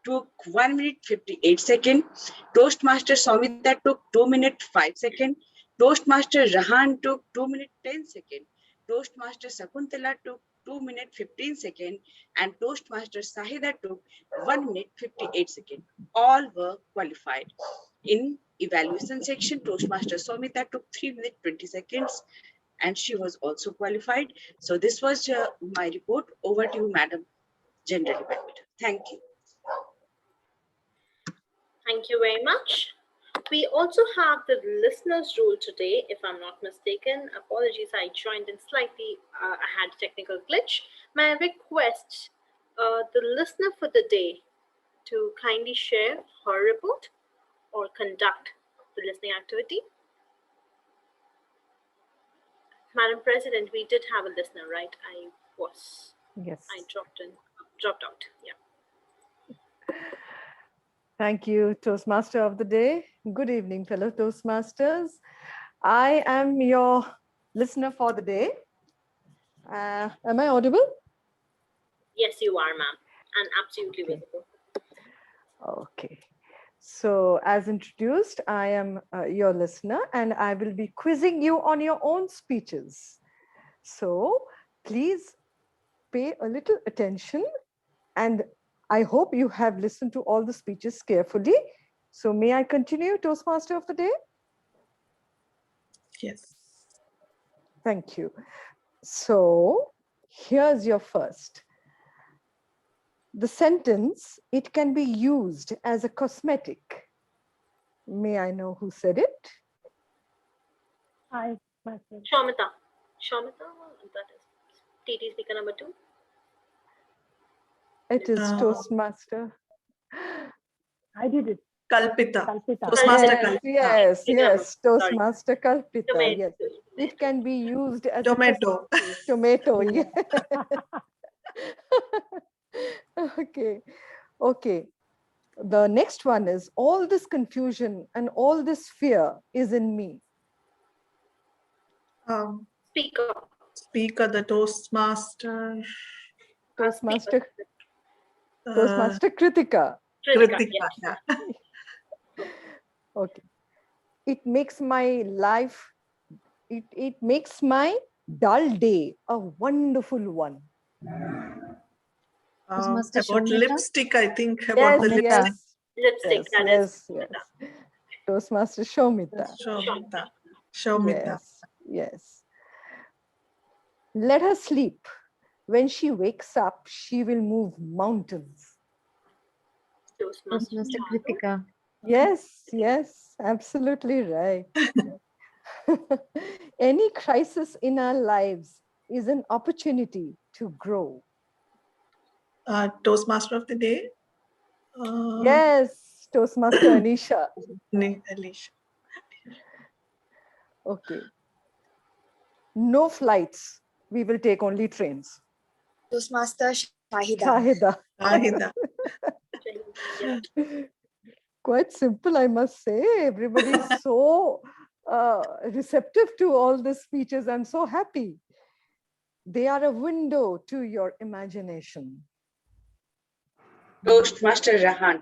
took 1 minute 58 seconds. Toastmaster Somita took 2 minutes 5 seconds. Toastmaster Rahan took 2 minutes 10 seconds. Toastmaster Sakuntala took 2 minutes 15 seconds. And Toastmaster Sahida took 1 minute 58 seconds. All were qualified. In evaluation section, Toastmaster Somita took 3 minutes 20 seconds. And she was also qualified. So this was my report. Over to you, Madam General Evaluator. Thank you. Thank you very much. We also have the listeners rule today, if I'm not mistaken. Apologies, I joined in slightly. I had a technical glitch. May I request the listener for the day to kindly share her report or conduct the listening activity? Madam President, we did have a listener, right? Yes. I dropped out. Yeah. Thank you, Toastmaster of the day. Good evening, fellow Toastmasters. I am your listener for the day. Am I audible? Yes, you are, ma'am, and absolutely visible. Okay. So as introduced, I am your listener and I will be quizzing you on your own speeches. So please pay a little attention, and I hope you have listened to all the speeches carefully. So may I continue, Toastmaster of the day? Yes. Thank you. So here's your first. The sentence, it can be used as a cosmetic. May I know who said it? Hi, myself. Shomita, that is TT speaker number 2. It is Toastmaster. I did it. Kalpita. Toastmaster Kalpita. Yes, Toastmaster Kalpita. Yes, it can be used as tomato. Tomato. Yeah. Okay. The next one is, all this confusion and all this fear is in me. Speaker, the Toastmaster. Toastmaster Kritika. Kritika, yeah. Okay. It makes my life, it makes my dull day a wonderful one. Toastmaster About Shomita? lipstick, I think about the Amita. lipstick. Lipstick, Yes, that is yes. Toastmaster Shomita. Shomita. Shomita. Yes, yes. Let her sleep. When she wakes up, she will move mountains. Toastmaster Kritika. Yes, absolutely right. Any crisis in our lives is an opportunity to grow. Toastmaster of the day. Yes, Toastmaster Anisha. Alicia. Okay. No flights. We will take only trains. Toastmaster Shahida. Shahida. Shahida. Quite simple, I must say. Everybody is so receptive to all the speeches. I'm so happy. They are a window to your imagination. Toastmaster Rahan.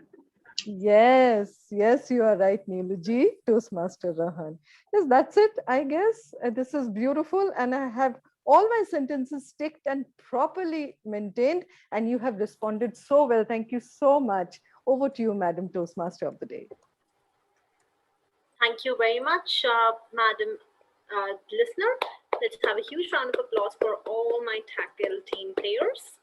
Yes, you are right, Neeluji. Toastmaster Rahan. Yes, that's it, I guess. This is beautiful, and I have all my sentences ticked and properly maintained, and you have responded so well. Thank you so much. Over to you, Madam Toastmaster of the Day. Thank you very much, Madam listener. Let's have a huge round of applause for all my tackle team players.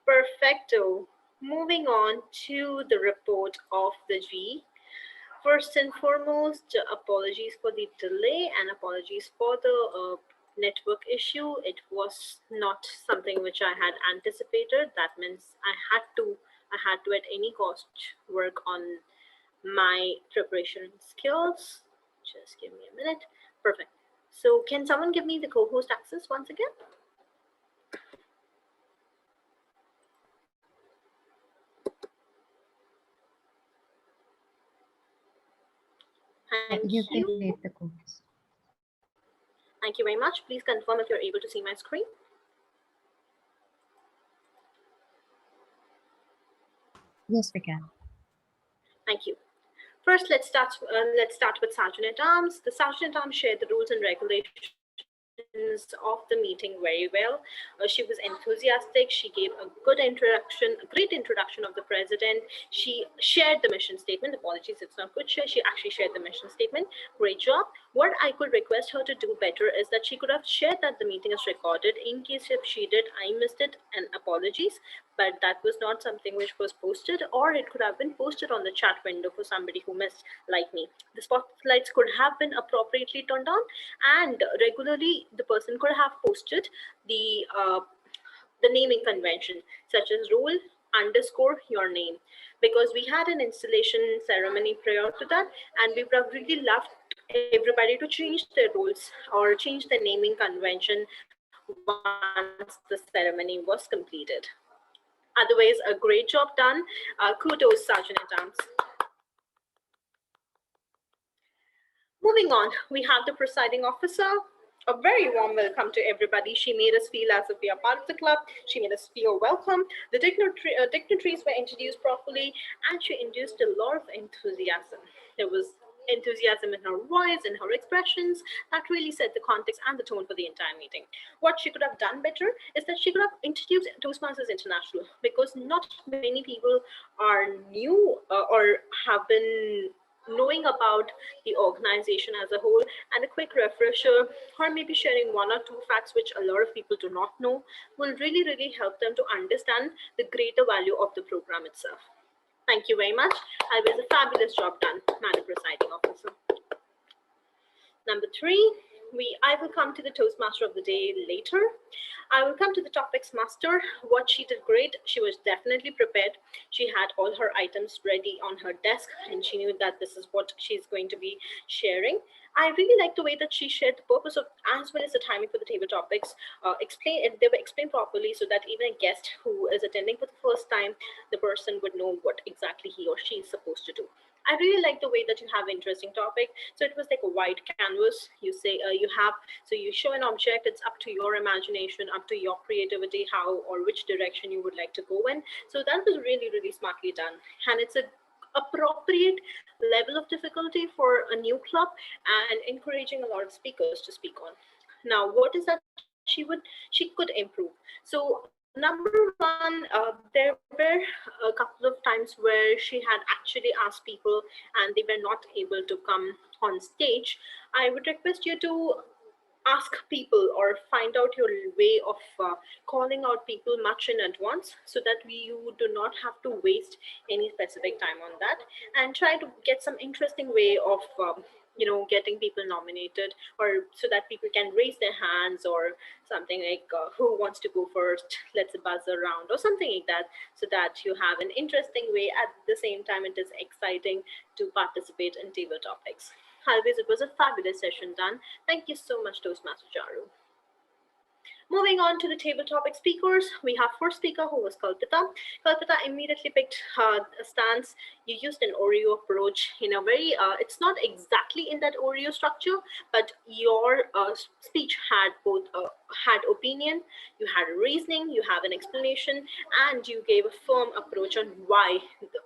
Perfecto. Moving on to the report of the G. First and foremost, apologies for the delay and apologies for the network issue. It was not something which I had anticipated. That means I had to at any cost work on my preparation skills. Just give me a minute. Perfect. So can someone give me the co-host access once again? Thank you. Thank you very much. Please confirm if you're able to see my screen. Yes, we can. Thank you. First, let's start with Sergeant at Arms. The Sergeant at Arms shared the rules and regulations of the meeting very well. She was enthusiastic. She gave a great introduction of the president. She shared the mission statement. Apologies, it's not good share. She actually shared the mission statement. Great job. What I could request her to do better is that she could have shared that the meeting is recorded. In case if she did, I missed it, and apologies. But that was not something which was posted, or it could have been posted on the chat window for somebody who missed, like me. The spotlights could have been appropriately turned on, and regularly the person could have posted the naming convention, such as role_your name, because we had an installation ceremony prior to that, and we would have really loved everybody to change their roles or change the naming convention once the ceremony was completed. Otherwise, a great job done. Kudos, Sergeant at Arms. Moving on, we have the presiding officer. A very warm welcome to everybody. She made us feel as if we are part of the club. She made us feel welcome. The dignitaries were introduced properly, and she induced a lot of enthusiasm. There was enthusiasm in her voice and her expressions that really set the context and the tone for the entire meeting. What she could have done better is that she could have introduced Toastmasters International, because not many people are new or have been knowing about the organization as a whole, and a quick refresher or maybe sharing one or two facts which a lot of people do not know will really help them to understand the greater value of the program itself. Thank you very much. I was a fabulous job done, Madam Presiding Officer. Number 3, I will come to the Toastmaster of the Day later. I will come to the topics master. What she did great. She was definitely prepared. She had all her items ready on her desk, and she knew that this is what she's going to be sharing. I really like the way that she shared the purpose of, as well as the timing for the table topics. They were explained properly, so that even a guest who is attending for the first time, the person would know what exactly he or she is supposed to do. I really like the way that you have interesting topic. So it was like a white canvas. You say you show an object. It's up to your imagination, up to your creativity, how or which direction you would like to go in. So that was really smartly done, and it's a appropriate level of difficulty for a new club and encouraging a lot of speakers to speak on. Now, what is that she could improve? So number one, there were a couple of times where she had actually asked people and they were not able to come on stage. I would request you to ask people or find out your way of calling out people much in advance so that you do not have to waste any specific time on that, and try to get some interesting way of getting people nominated, or so that people can raise their hands or something like who wants to go first, let's buzz around or something like that, so that you have an interesting way. At the same time, it is exciting to participate in table topics. Always, it was a fabulous session done. Thank you so much, Toastmaster Charu. Moving on to the table topic speakers, we have first speaker who was Kalpita. Kalpita immediately picked a stance. You used an Oreo approach in a very, it's not exactly in that Oreo structure, but your speech had both had opinion, you had a reasoning, you have an explanation, and you gave a firm approach on why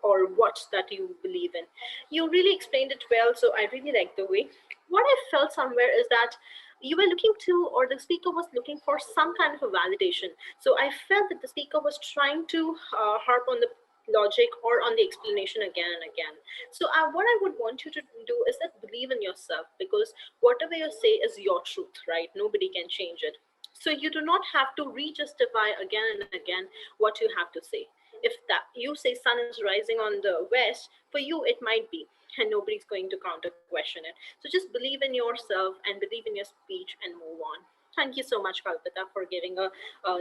or what that you believe in. You really explained it well, so I really like the way. What I felt somewhere is that you were looking to, or the speaker was looking for some kind of a validation. So I felt that the speaker was trying to harp on the logic or on the explanation again and again. So what I would want you to do is that believe in yourself, because whatever you say is your truth, right? Nobody can change it. So you do not have to re-justify again and again what you have to say. If that you say sun is rising on the west, for you it might be, and nobody's going to counter question it. So just believe in yourself and believe in your speech and move on. Thank you so much, Kalpita, for giving a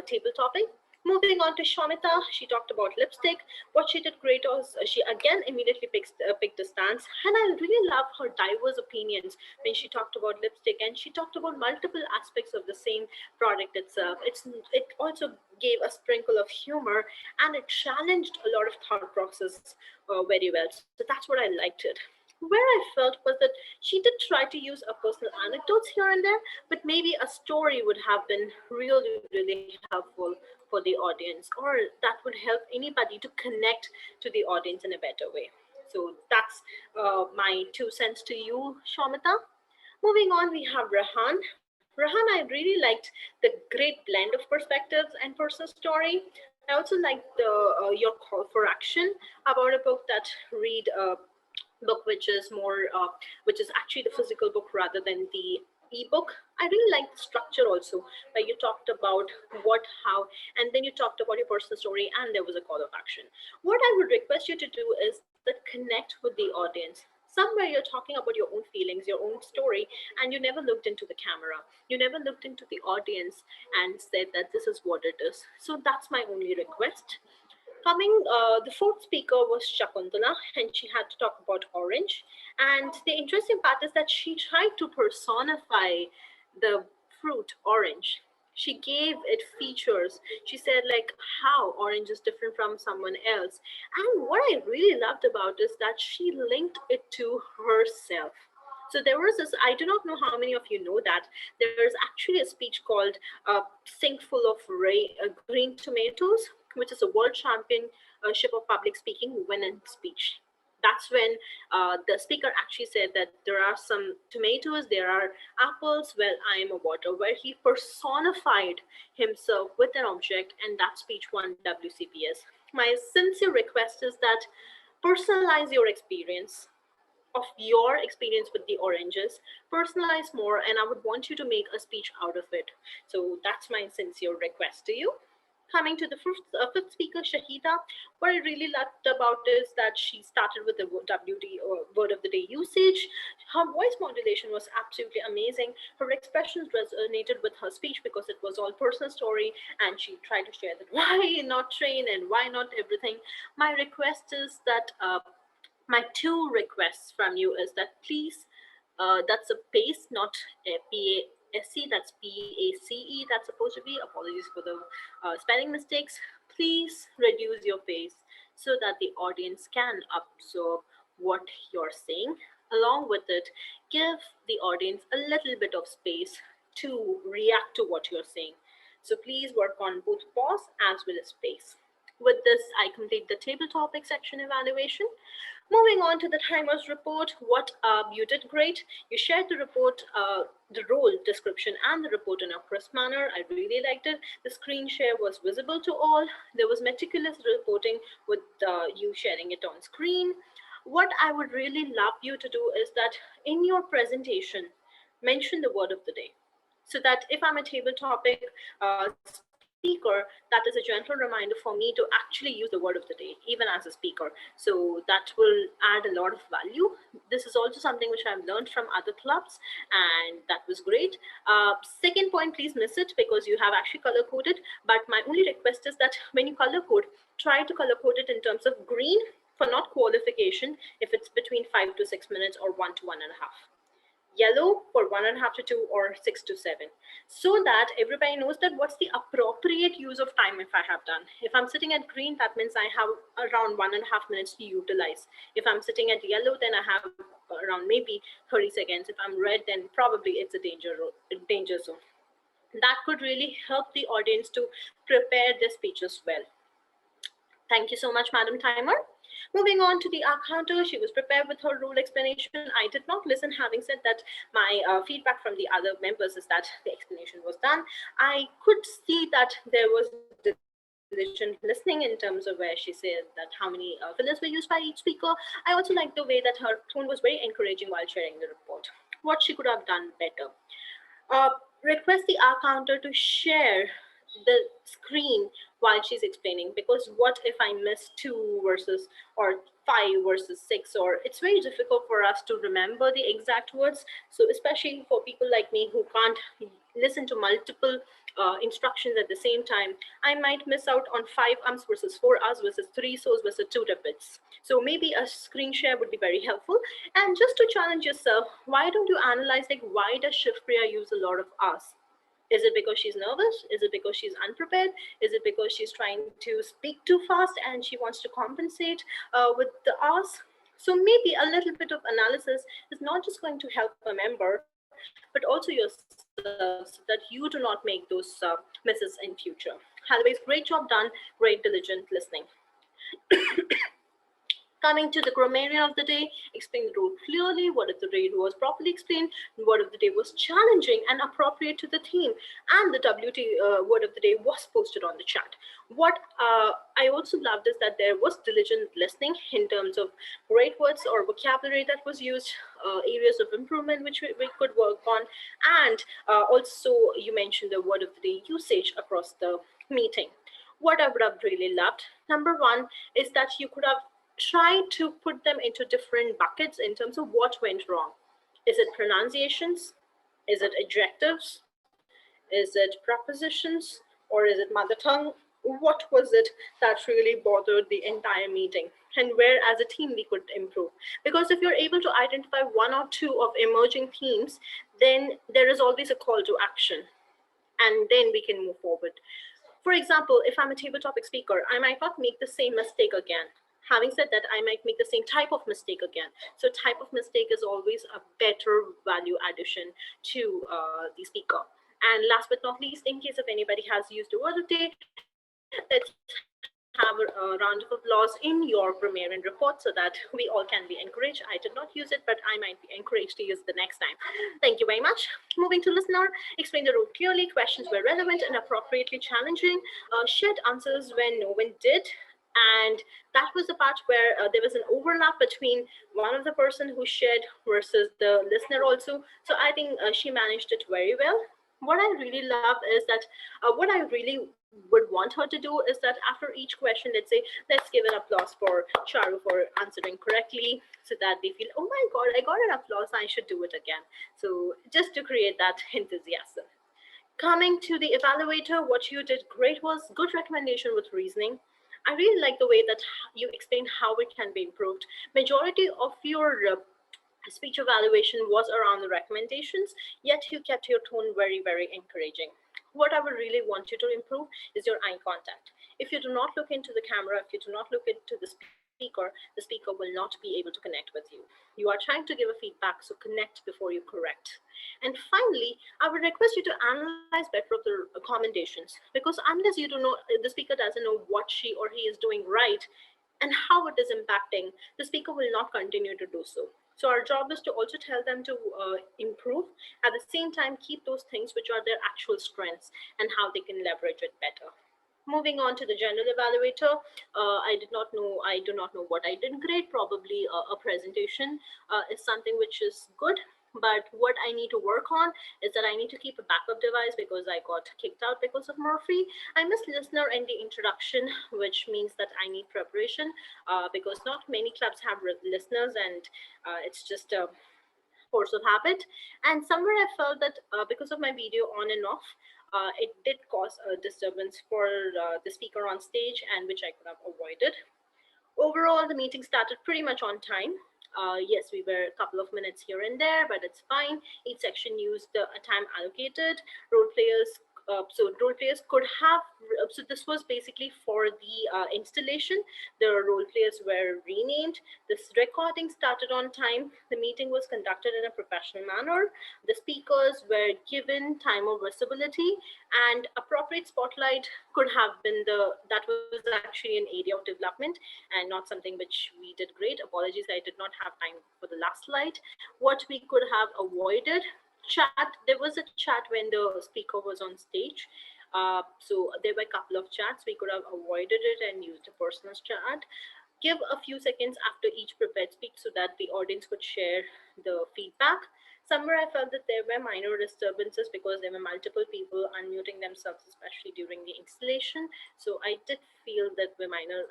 table topic. Moving on to Shamita, she talked about lipstick. What she did great was she again immediately picked a stance, and I really love her diverse opinions when she talked about lipstick, and she talked about multiple aspects of the same product itself. It also gave a sprinkle of humor, and it challenged a lot of thought process very well. So that's what I liked it. Where I felt was that she did try to use a personal anecdotes here and there, but maybe a story would have been really, really helpful for the audience, or that would help anybody to connect to the audience in a better way. So that's my 2 cents to you, Shamita. Moving on, we have Rahan. Rahan, I really liked the great blend of perspectives and personal story. I also liked your call for action about a book that read book which is more which is actually the physical book rather than the ebook. I really like the structure also, where you talked about what, how, and then you talked about your personal story, and there was a call of action. What I would request you to do is that connect with the audience. Somewhere you're talking about your own feelings, your own story, and you never looked into the camera. You never looked into the audience and said that this is what it is. So that's my only request. The fourth speaker was Shakuntala, and she had to talk about orange. And the interesting part is that she tried to personify the fruit orange. She gave it features. She said like how orange is different from someone else. And what I really loved about is that she linked it to herself. So there was this, I do not know how many of you know that, there's actually a speech called Sink Full of Green Tomatoes, which is a world championship of public speaking women in speech. That's when the speaker actually said that there are some tomatoes, there are apples, well, I am a water, where he personified himself with an object, and that speech won WCPS. My sincere request is that personalize your experience of your experience with the oranges, personalize more, and I would want you to make a speech out of it. So that's my sincere request to you. Coming to the fifth speaker, Shahida, what I really loved about is that she started with the WD or word of the day usage. Her voice modulation was absolutely amazing. Her expressions resonated with her speech because it was all personal story, and she tried to share that why not train and why not everything. My request is that my two requests from you is that please, that's a pace, not a PASE, that's PACE, that's supposed to be. Apologies for the spelling mistakes. Please reduce your pace so that the audience can absorb what you're saying. Along with it, give the audience a little bit of space to react to what you're saying. So please work on both pause as well as pace. With this, I complete the table topic section evaluation. Moving on to the timer's report, you did great. You shared the report, the role description and the report in a crisp manner. I really liked it. The screen share was visible to all. There was meticulous reporting with you sharing it on screen. What I would really love you to do is that in your presentation, mention the word of the day. So that if I'm a table topic speaker, that is a gentle reminder for me to actually use the word of the day, even as a speaker. So that will add a lot of value. This is also something which I've learned from other clubs, and that was great. Second point, please miss it because you have actually color coded. But my only request is that when you color code, try to color code it in terms of green for not qualification if it's between 5 to 6 minutes or 1 to 1.5. Yellow for 1.5 to 2 or 6 to 7, so that everybody knows that what's the appropriate use of time if I have done. If I'm sitting at green, that means I have around 1.5 minutes to utilize. If I'm sitting at yellow, then I have around maybe 30 seconds. If I'm red, then probably it's a danger zone. That could really help the audience to prepare their speeches well. Thank you so much, Madam Timer. Moving on to the counter, she was prepared with her rule explanation. I did not listen. Having said that, my feedback from the other members is that the explanation was done. I could see that there was diligent listening in terms of where she said that how many fillers were used by each speaker. I also liked the way that her tone was very encouraging while sharing the report. What she could have done better. Request the counter to share the screen while she's explaining, because what if I miss 2 versus or 5 versus 6, or it's very difficult for us to remember the exact words. So especially for people like me who can't listen to multiple instructions at the same time, I might miss out on 5 ums versus 4 us versus 3 so's versus 2 repeats. So maybe a screen share would be very helpful. And just to challenge yourself, why don't you analyze like why does Shivpriya use a lot of us? Is it because she's nervous? Is it because she's unprepared? Is it because she's trying to speak too fast and she wants to compensate with the us? So maybe a little bit of analysis is not just going to help a member, but also yourself so that you do not make those misses in future. Otherwise, great job done, great diligent listening. Coming to the grammarian of the day, explain the rule clearly. What if the day was properly explained? What if the day was challenging and appropriate to the theme? And the WT word of the day was posted on the chat. What I also loved is that there was diligent listening in terms of great words or vocabulary that was used, areas of improvement which we could work on, and also you mentioned the word of the day usage across the meeting. What I would have really loved, number one, is that you could have try to put them into different buckets in terms of what went wrong. Is it pronunciations? Is it adjectives? Is it prepositions? Or is it mother tongue? What was it that really bothered the entire meeting? And where as a team we could improve? Because if you're able to identify 1 or 2 of emerging themes, then there is always a call to action. And then we can move forward. For example, if I'm a table topic speaker, I might not make the same mistake again. Having said that, I might make the same type of mistake again. So type of mistake is always a better value addition to the speaker. And last but not least, in case if anybody has used the word of the day, let's have a round of applause in your grammarian report so that we all can be encouraged. I did not use it, but I might be encouraged to use it the next time. Thank you very much. Moving to listener, explain the rule clearly, questions were relevant and appropriately challenging, shared answers when no one did. And that was the part where there was an overlap between one of the person who shared versus the listener also. So I think she managed it very well. What I really love is that what I really would want her to do is that after each question, let's say, let's give an applause for Charu for answering correctly so that they feel, oh my God, I got an applause, I should do it again. So just to create that enthusiasm. Coming to the evaluator, what you did great was good recommendation with reasoning. I really like the way that you explained how it can be improved. Majority of your speech evaluation was around the recommendations, yet you kept your tone very, very encouraging. What I would really want you to improve is your eye contact. If you do not look into the camera, if you do not look into the speaker will not be able to connect with you. You are trying to give a feedback, so connect before you correct. And finally, I would request you to analyze better of the commendations, because unless you do know, the speaker doesn't know what she or he is doing right and how it is impacting, the speaker will not continue to do so. So our job is to also tell them to improve, at the same time keep those things which are their actual strengths and how they can leverage it better. Moving on to the general evaluator, I do not know what I did great. Probably a presentation is something which is good, but what I need to work on is that I need to keep a backup device because I got kicked out because of Murphy. I missed listener and the introduction, which means that I need preparation because not many clubs have listeners, and it's just a force of habit. And somewhere I felt that because of my video on and off, it did cause a disturbance for the speaker on stage, and which I could have avoided. Overall, the meeting started pretty much on time. Yes, we were a couple of minutes here and there, but it's fine. Each section used the time allocated. Role players could have, so this was basically for the installation. The role players were renamed. This recording started on time. The meeting was conducted in a professional manner. The speakers were given time of visibility, and appropriate spotlight could have been that was actually an area of development and not something which we did great. Apologies, I did not have time for the last slide. What we could have avoided, chat. There was a chat when the speaker was on stage. So there were a couple of chats. We could have avoided it and used a personal chat. Give a few seconds after each prepared speak so that the audience could share the feedback. Somewhere I felt that there were minor disturbances because there were multiple people unmuting themselves, especially during the installation. So I did feel that were minor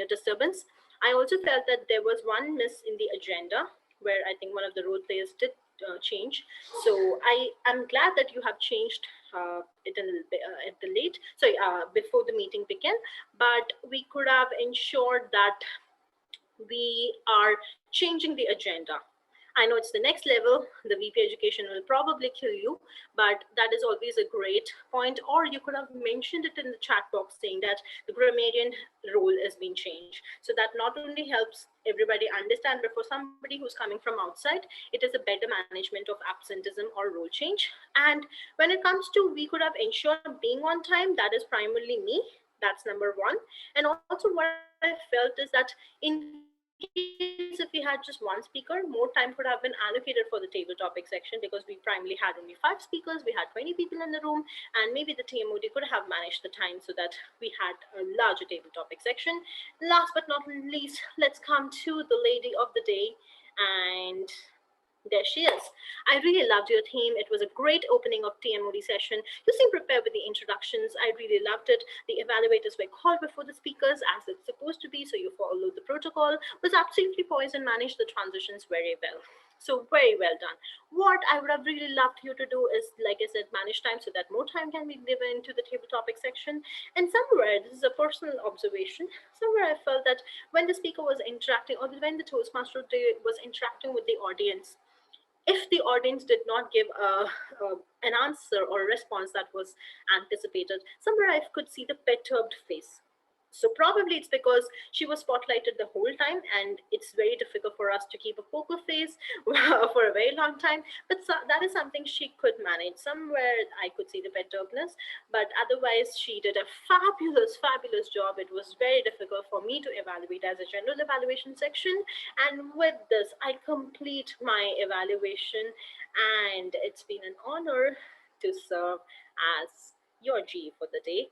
disturbance. I also felt that there was one miss in the agenda where I think one of the role players did change. So I am glad that you have changed it a little bit before the meeting began, but we could have ensured that we are changing the agenda. I know it's the next level, the VP education will probably kill you, but that is always a great point. Or you could have mentioned it in the chat box saying that the grammarian role has been changed. So that not only helps everybody understand, but for somebody who's coming from outside, it is a better management of absenteeism or role change. And when it comes to, we could have ensured being on time, that is primarily me. That's number one. And also what I felt is that in case if we had just one speaker, more time could have been allocated for the table topic section because we primarily had only 5 speakers, we had 20 people in the room, and maybe the TMOD could have managed the time so that we had a larger table topic section. Last but not least, let's come to the lady of the day, and there she is. I really loved your theme. It was a great opening of TMOD session. You seemed prepared with the introductions. I really loved it. The evaluators were called before the speakers as it's supposed to be, so you followed the protocol. Was absolutely poised and managed the transitions very well. So very well done. What I would have really loved you to do is, like I said, manage time so that more time can be given to the table topic section. And somewhere, this is a personal observation, somewhere I felt that when the speaker was interacting, or when the Toastmaster was interacting with the audience, if the audience did not give an answer or a response that was anticipated, somewhere I could see the perturbed face. So probably it's because she was spotlighted the whole time, and it's very difficult for us to keep a poker face for a very long time. But that is something she could manage. Somewhere I could see the perturbedness, but otherwise she did a fabulous job. It was very difficult for me to evaluate as a general evaluation section. And with this, I complete my evaluation, and it's been an honor to serve as your GE for the day.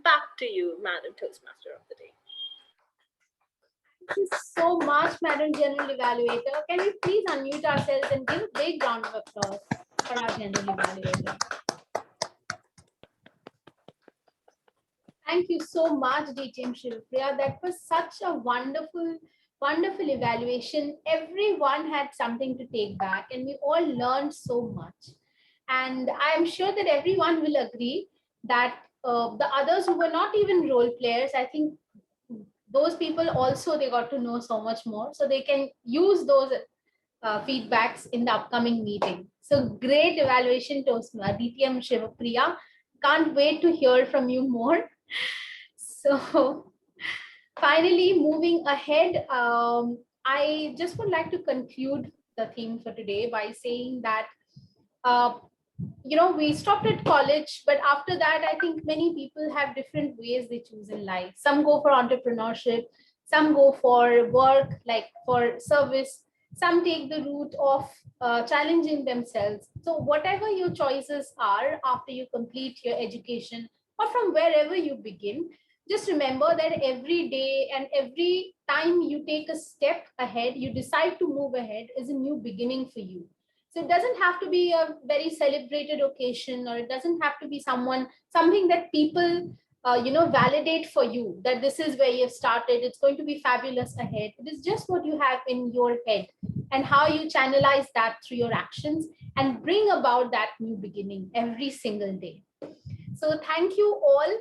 Back to you, Madam Toastmaster of the day. Thank you so much, Madam General Evaluator. Can we please unmute ourselves and give a big round of applause for our General Evaluator? Thank you so much, DTM Shivpriya. That was such a wonderful evaluation. Everyone had something to take back, and we all learned so much. And I am sure that everyone will agree that the others who were not even role players, I think those people also, they got to know so much more, so they can use those feedbacks in the upcoming meeting. So great evaluation, DTM Shivpriya. Can't wait to hear from you more. So finally, moving ahead, I just would like to conclude the theme for today by saying that, we stopped at college, but after that, I think many people have different ways they choose in life. Some go for entrepreneurship, some go for work, like for service, some take the route of challenging themselves. So, whatever your choices are after you complete your education or from wherever you begin, just remember that every day and every time you take a step ahead, you decide to move ahead, is a new beginning for you. So it doesn't have to be a very celebrated occasion, or it doesn't have to be something that people, validate for you, that this is where you've started. It's going to be fabulous ahead. It is just what you have in your head and how you channelize that through your actions and bring about that new beginning every single day. So thank you all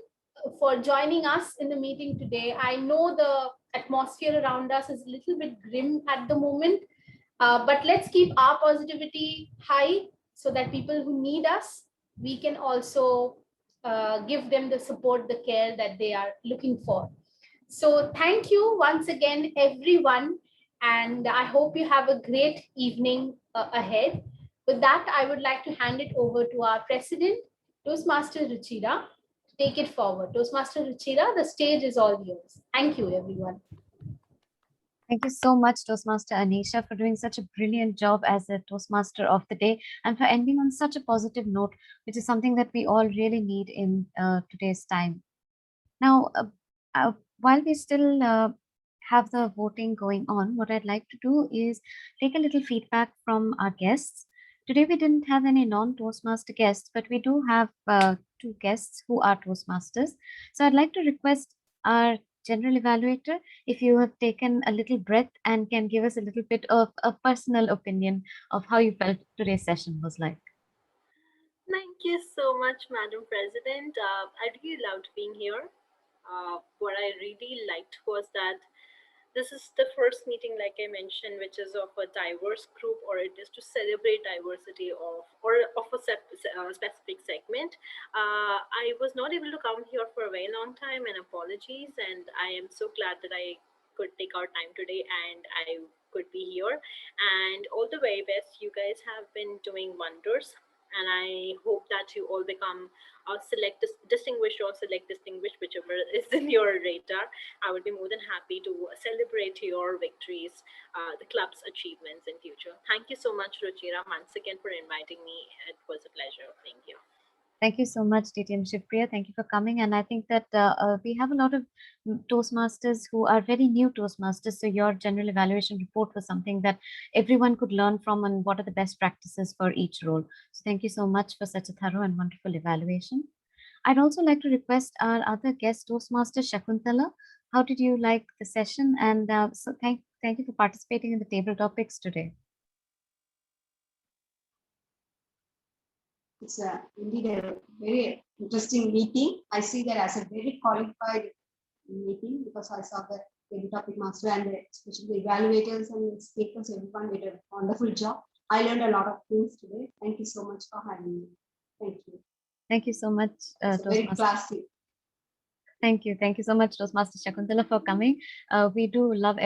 for joining us in the meeting today. I know the atmosphere around us is a little bit grim at the moment, but let's keep our positivity high so that people who need us, we can also give them the support, the care that they are looking for. So thank you once again, everyone. And I hope you have a great evening ahead. With that, I would like to hand it over to our president, Toastmaster Ruchira, to take it forward. Toastmaster Ruchira, the stage is all yours. Thank you, everyone. Thank you so much, Toastmaster Anisha, for doing such a brilliant job as a Toastmaster of the day and for ending on such a positive note, which is something that we all really need in today's time. Now, while we still have the voting going on, what I'd like to do is take a little feedback from our guests. Today, we didn't have any non-Toastmaster guests, but we do have 2 guests who are Toastmasters. So I'd like to request our general evaluator, if you have taken a little breath and can give us a little bit of a personal opinion of how you felt today's session was like. Thank you so much, Madam President. I really loved being here. What I really liked was that this is the first meeting, like I mentioned, which is of a diverse group, or it is to celebrate diversity of a specific segment. I was not able to come here for a very long time, and apologies. And I am so glad that I could take our time today and I could be here. And all the very best. You guys have been doing wonders. And I hope that you all become distinguished or select distinguished, whichever is in your radar. I would be more than happy to celebrate your victories, the club's achievements in future. Thank you so much, Ruchira, once again for inviting me. It was a pleasure. Thank you. Thank you so much, DTM Shivpriya. Thank you for coming. And I think that we have a lot of Toastmasters who are very new Toastmasters. So your general evaluation report was something that everyone could learn from, and what are the best practices for each role. So thank you so much for such a thorough and wonderful evaluation. I'd also like to request our other guest, Toastmaster Shakuntala. How did you like the session? And so thank you for participating in the table topics today. It's indeed a very interesting meeting. I see that as a very qualified meeting because I saw the table topic master and especially the evaluators and the speakers, everyone did a wonderful job. I learned a lot of things today. Thank you so much for having me. Thank you. Thank you so much, very classy. Thank you. Thank you so much, Toastmaster Shakuntala, for coming. We do love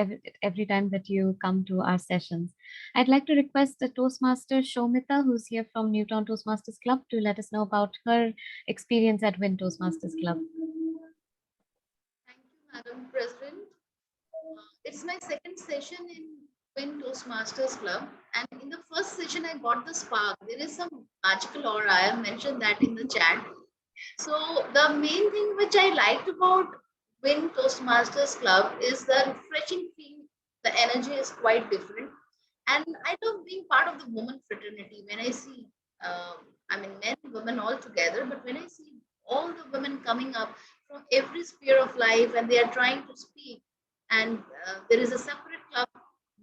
every time that you come to our sessions. I'd like to request the Toastmaster Shomita, who's here from Newtown Toastmasters Club, to let us know about her experience at Win Toastmasters Club. Thank you, Madam President. It's my second session in Win Toastmasters Club. And in the first session, I got the spark. There is some magical aura. I have mentioned that in the chat. So the main thing which I liked about Win Toastmasters Club is the refreshing feel. The energy is quite different. And I love being part of the women fraternity when I see, men, women all together, but when I see all the women coming up from every sphere of life and they are trying to speak, and there is a separate club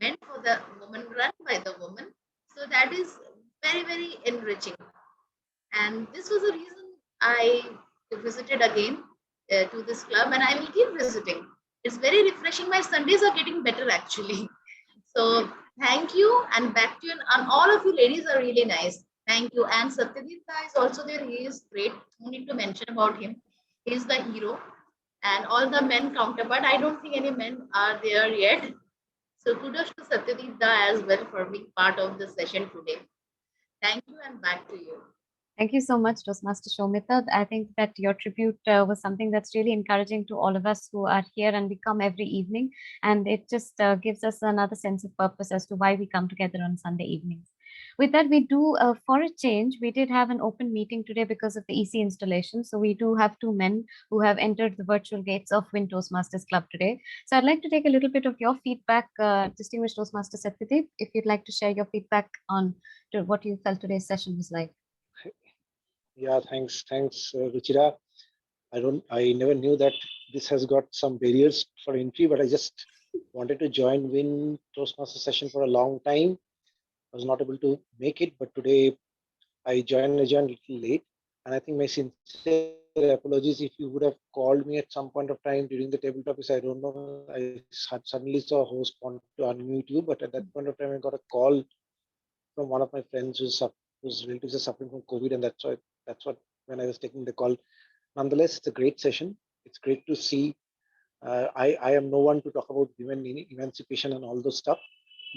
meant for the woman, run by the woman. So that is very, very enriching. And this was the reason I visited again to this club, and I will keep visiting. It's very refreshing. My Sundays are getting better actually. So thank you, and back to you. And all of you ladies are really nice. Thank you. And Satyajit is also there. He is great. No need to mention about him. He is the hero. and all the men counterpart. I don't think any men are there yet. So kudos to Satyadeep Da as well for being part of the session today. Thank you, and back to you. Thank you so much, Toastmaster Shomita. I think that your tribute was something that's really encouraging to all of us who are here and we come every evening. And it just gives us another sense of purpose as to why we come together on Sunday evenings. With that, we do, for a change, we did have an open meeting today because of the EC installation. So we do have two men who have entered the virtual gates of WIN Toastmasters Club today. So I'd like to take a little bit of your feedback, distinguished Toastmaster Satyadeep, if you'd like to share your feedback on to what you felt today's session was like. Yeah, thanks, Ruchira. I never knew that this has got some barriers for entry, but I just wanted to join WIN Toastmaster session for a long time. I was not able to make it, but today I joined a little late, and I think my sincere apologies if you would have called me at some point of time during the table topics. I don't know. I suddenly saw a host want to unmute you, but at that point of time, I got a call from one of my friends whose relatives are suffering from COVID, and that's what when I was taking the call. Nonetheless, it's a great session. It's great to see. I am no one to talk about women emancipation and all those stuff,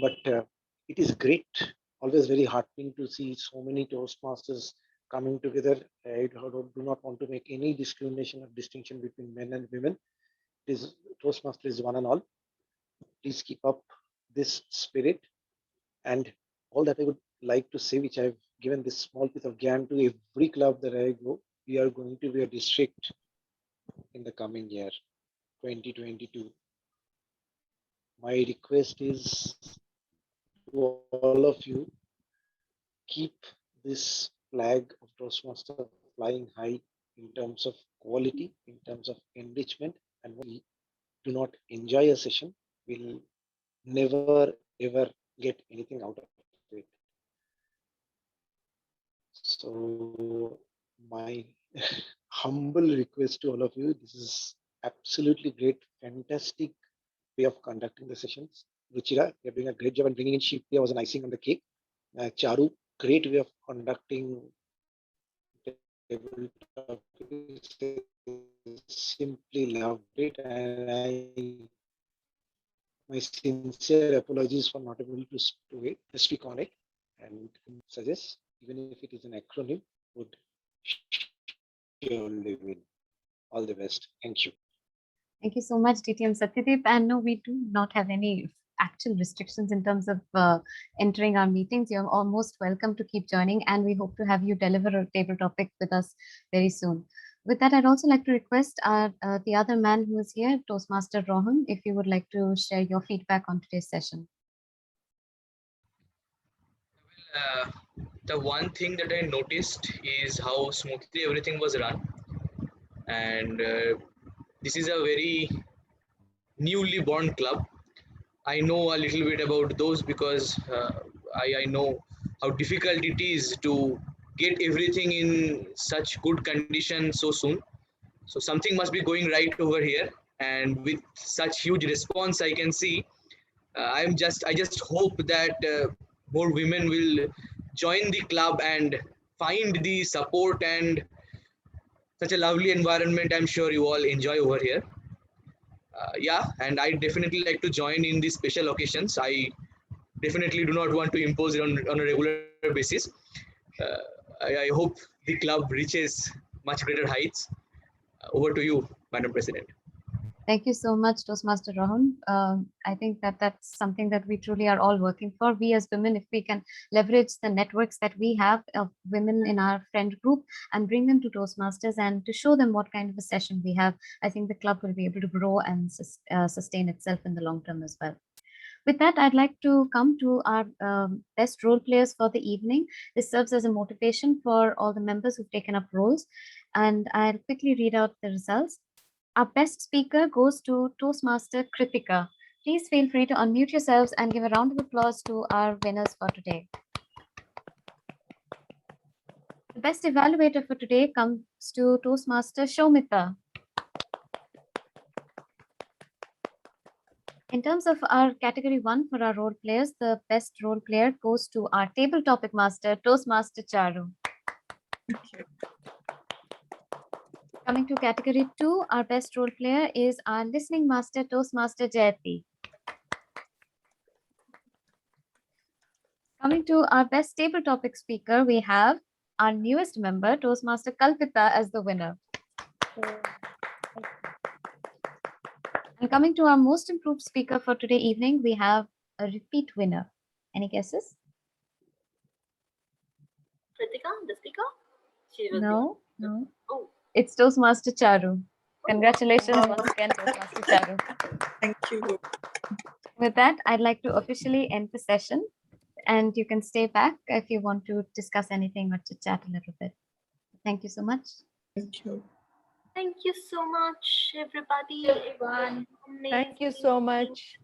but it is great. Always very heartening to see so many Toastmasters coming together. I do not want to make any discrimination or distinction between men and women. Toastmaster is one and all. Please keep up this spirit, and all that I would like to say, which I've given this small piece of gyan to every club that I go. We are going to be a district in the coming year, 2022. My request is to all of you, keep this flag of Toastmaster flying high in terms of quality, in terms of enrichment, and when we do not enjoy a session, we'll never ever get anything out of it. So my humble request to all of you, this is absolutely great, fantastic way of conducting the sessions. Ruchira, you're doing a great job, and bringing in Shivya was an icing on the cake. Charu, great way of conducting table topics. Simply loved it, and my sincere apologies for not able to speak on it, and suggest, even if it is an acronym, would surely win. All the best. Thank you. Thank you so much, DTM Satyadeep. And no, we do not have any actual restrictions in terms of entering our meetings. You're almost welcome to keep joining, and we hope to have you deliver a table topic with us very soon. With that, I'd also like to request the other man who is here, Toastmaster Rohan, if you would like to share your feedback on today's session. The one thing that I noticed is how smoothly everything was run, and this is a very newly born club. I know a little bit about those because I know how difficult it is to get everything in such good condition so soon. So something must be going right over here, and with such huge response, I can see. I just hope that more women will join the club and find the support and such a lovely environment. I'm sure you all enjoy over here. Yeah, and I definitely like to join in these special occasions. I definitely do not want to impose it on a regular basis. I hope the club reaches much greater heights. Over to you, Madam President. Thank you so much, Toastmaster Rohan. I think that that's something that we truly are all working for. We as women, if we can leverage the networks that we have of women in our friend group and bring them to Toastmasters and to show them what kind of a session we have, I think the club will be able to grow and sustain itself in the long term as well. With that, I'd like to come to our best role players for the evening. This serves as a motivation for all the members who've taken up roles. And I'll quickly read out the results. Our best speaker goes to Toastmaster Kritika. Please feel free to unmute yourselves and give a round of applause to our winners for today. The best evaluator for today comes to Toastmaster Shomita. In terms of our category 1 for our role players, the best role player goes to our table topic master, Toastmaster Charu. Coming to category 2, our best role player is our listening master, Toastmaster Jayati. Coming to our best table topic speaker, we have our newest member, Toastmaster Kalpita, as the winner. And coming to our most improved speaker for today evening, we have a repeat winner. Any guesses? Kritika, the speaker? She was No, no. Oh. It's Toastmaster Charu. Congratulations once again, Toastmaster Charu. Thank you. With that, I'd like to officially end the session, and you can stay back if you want to discuss anything or to chat a little bit. Thank you so much. Thank you. Thank you so much, everybody. Thank you so much.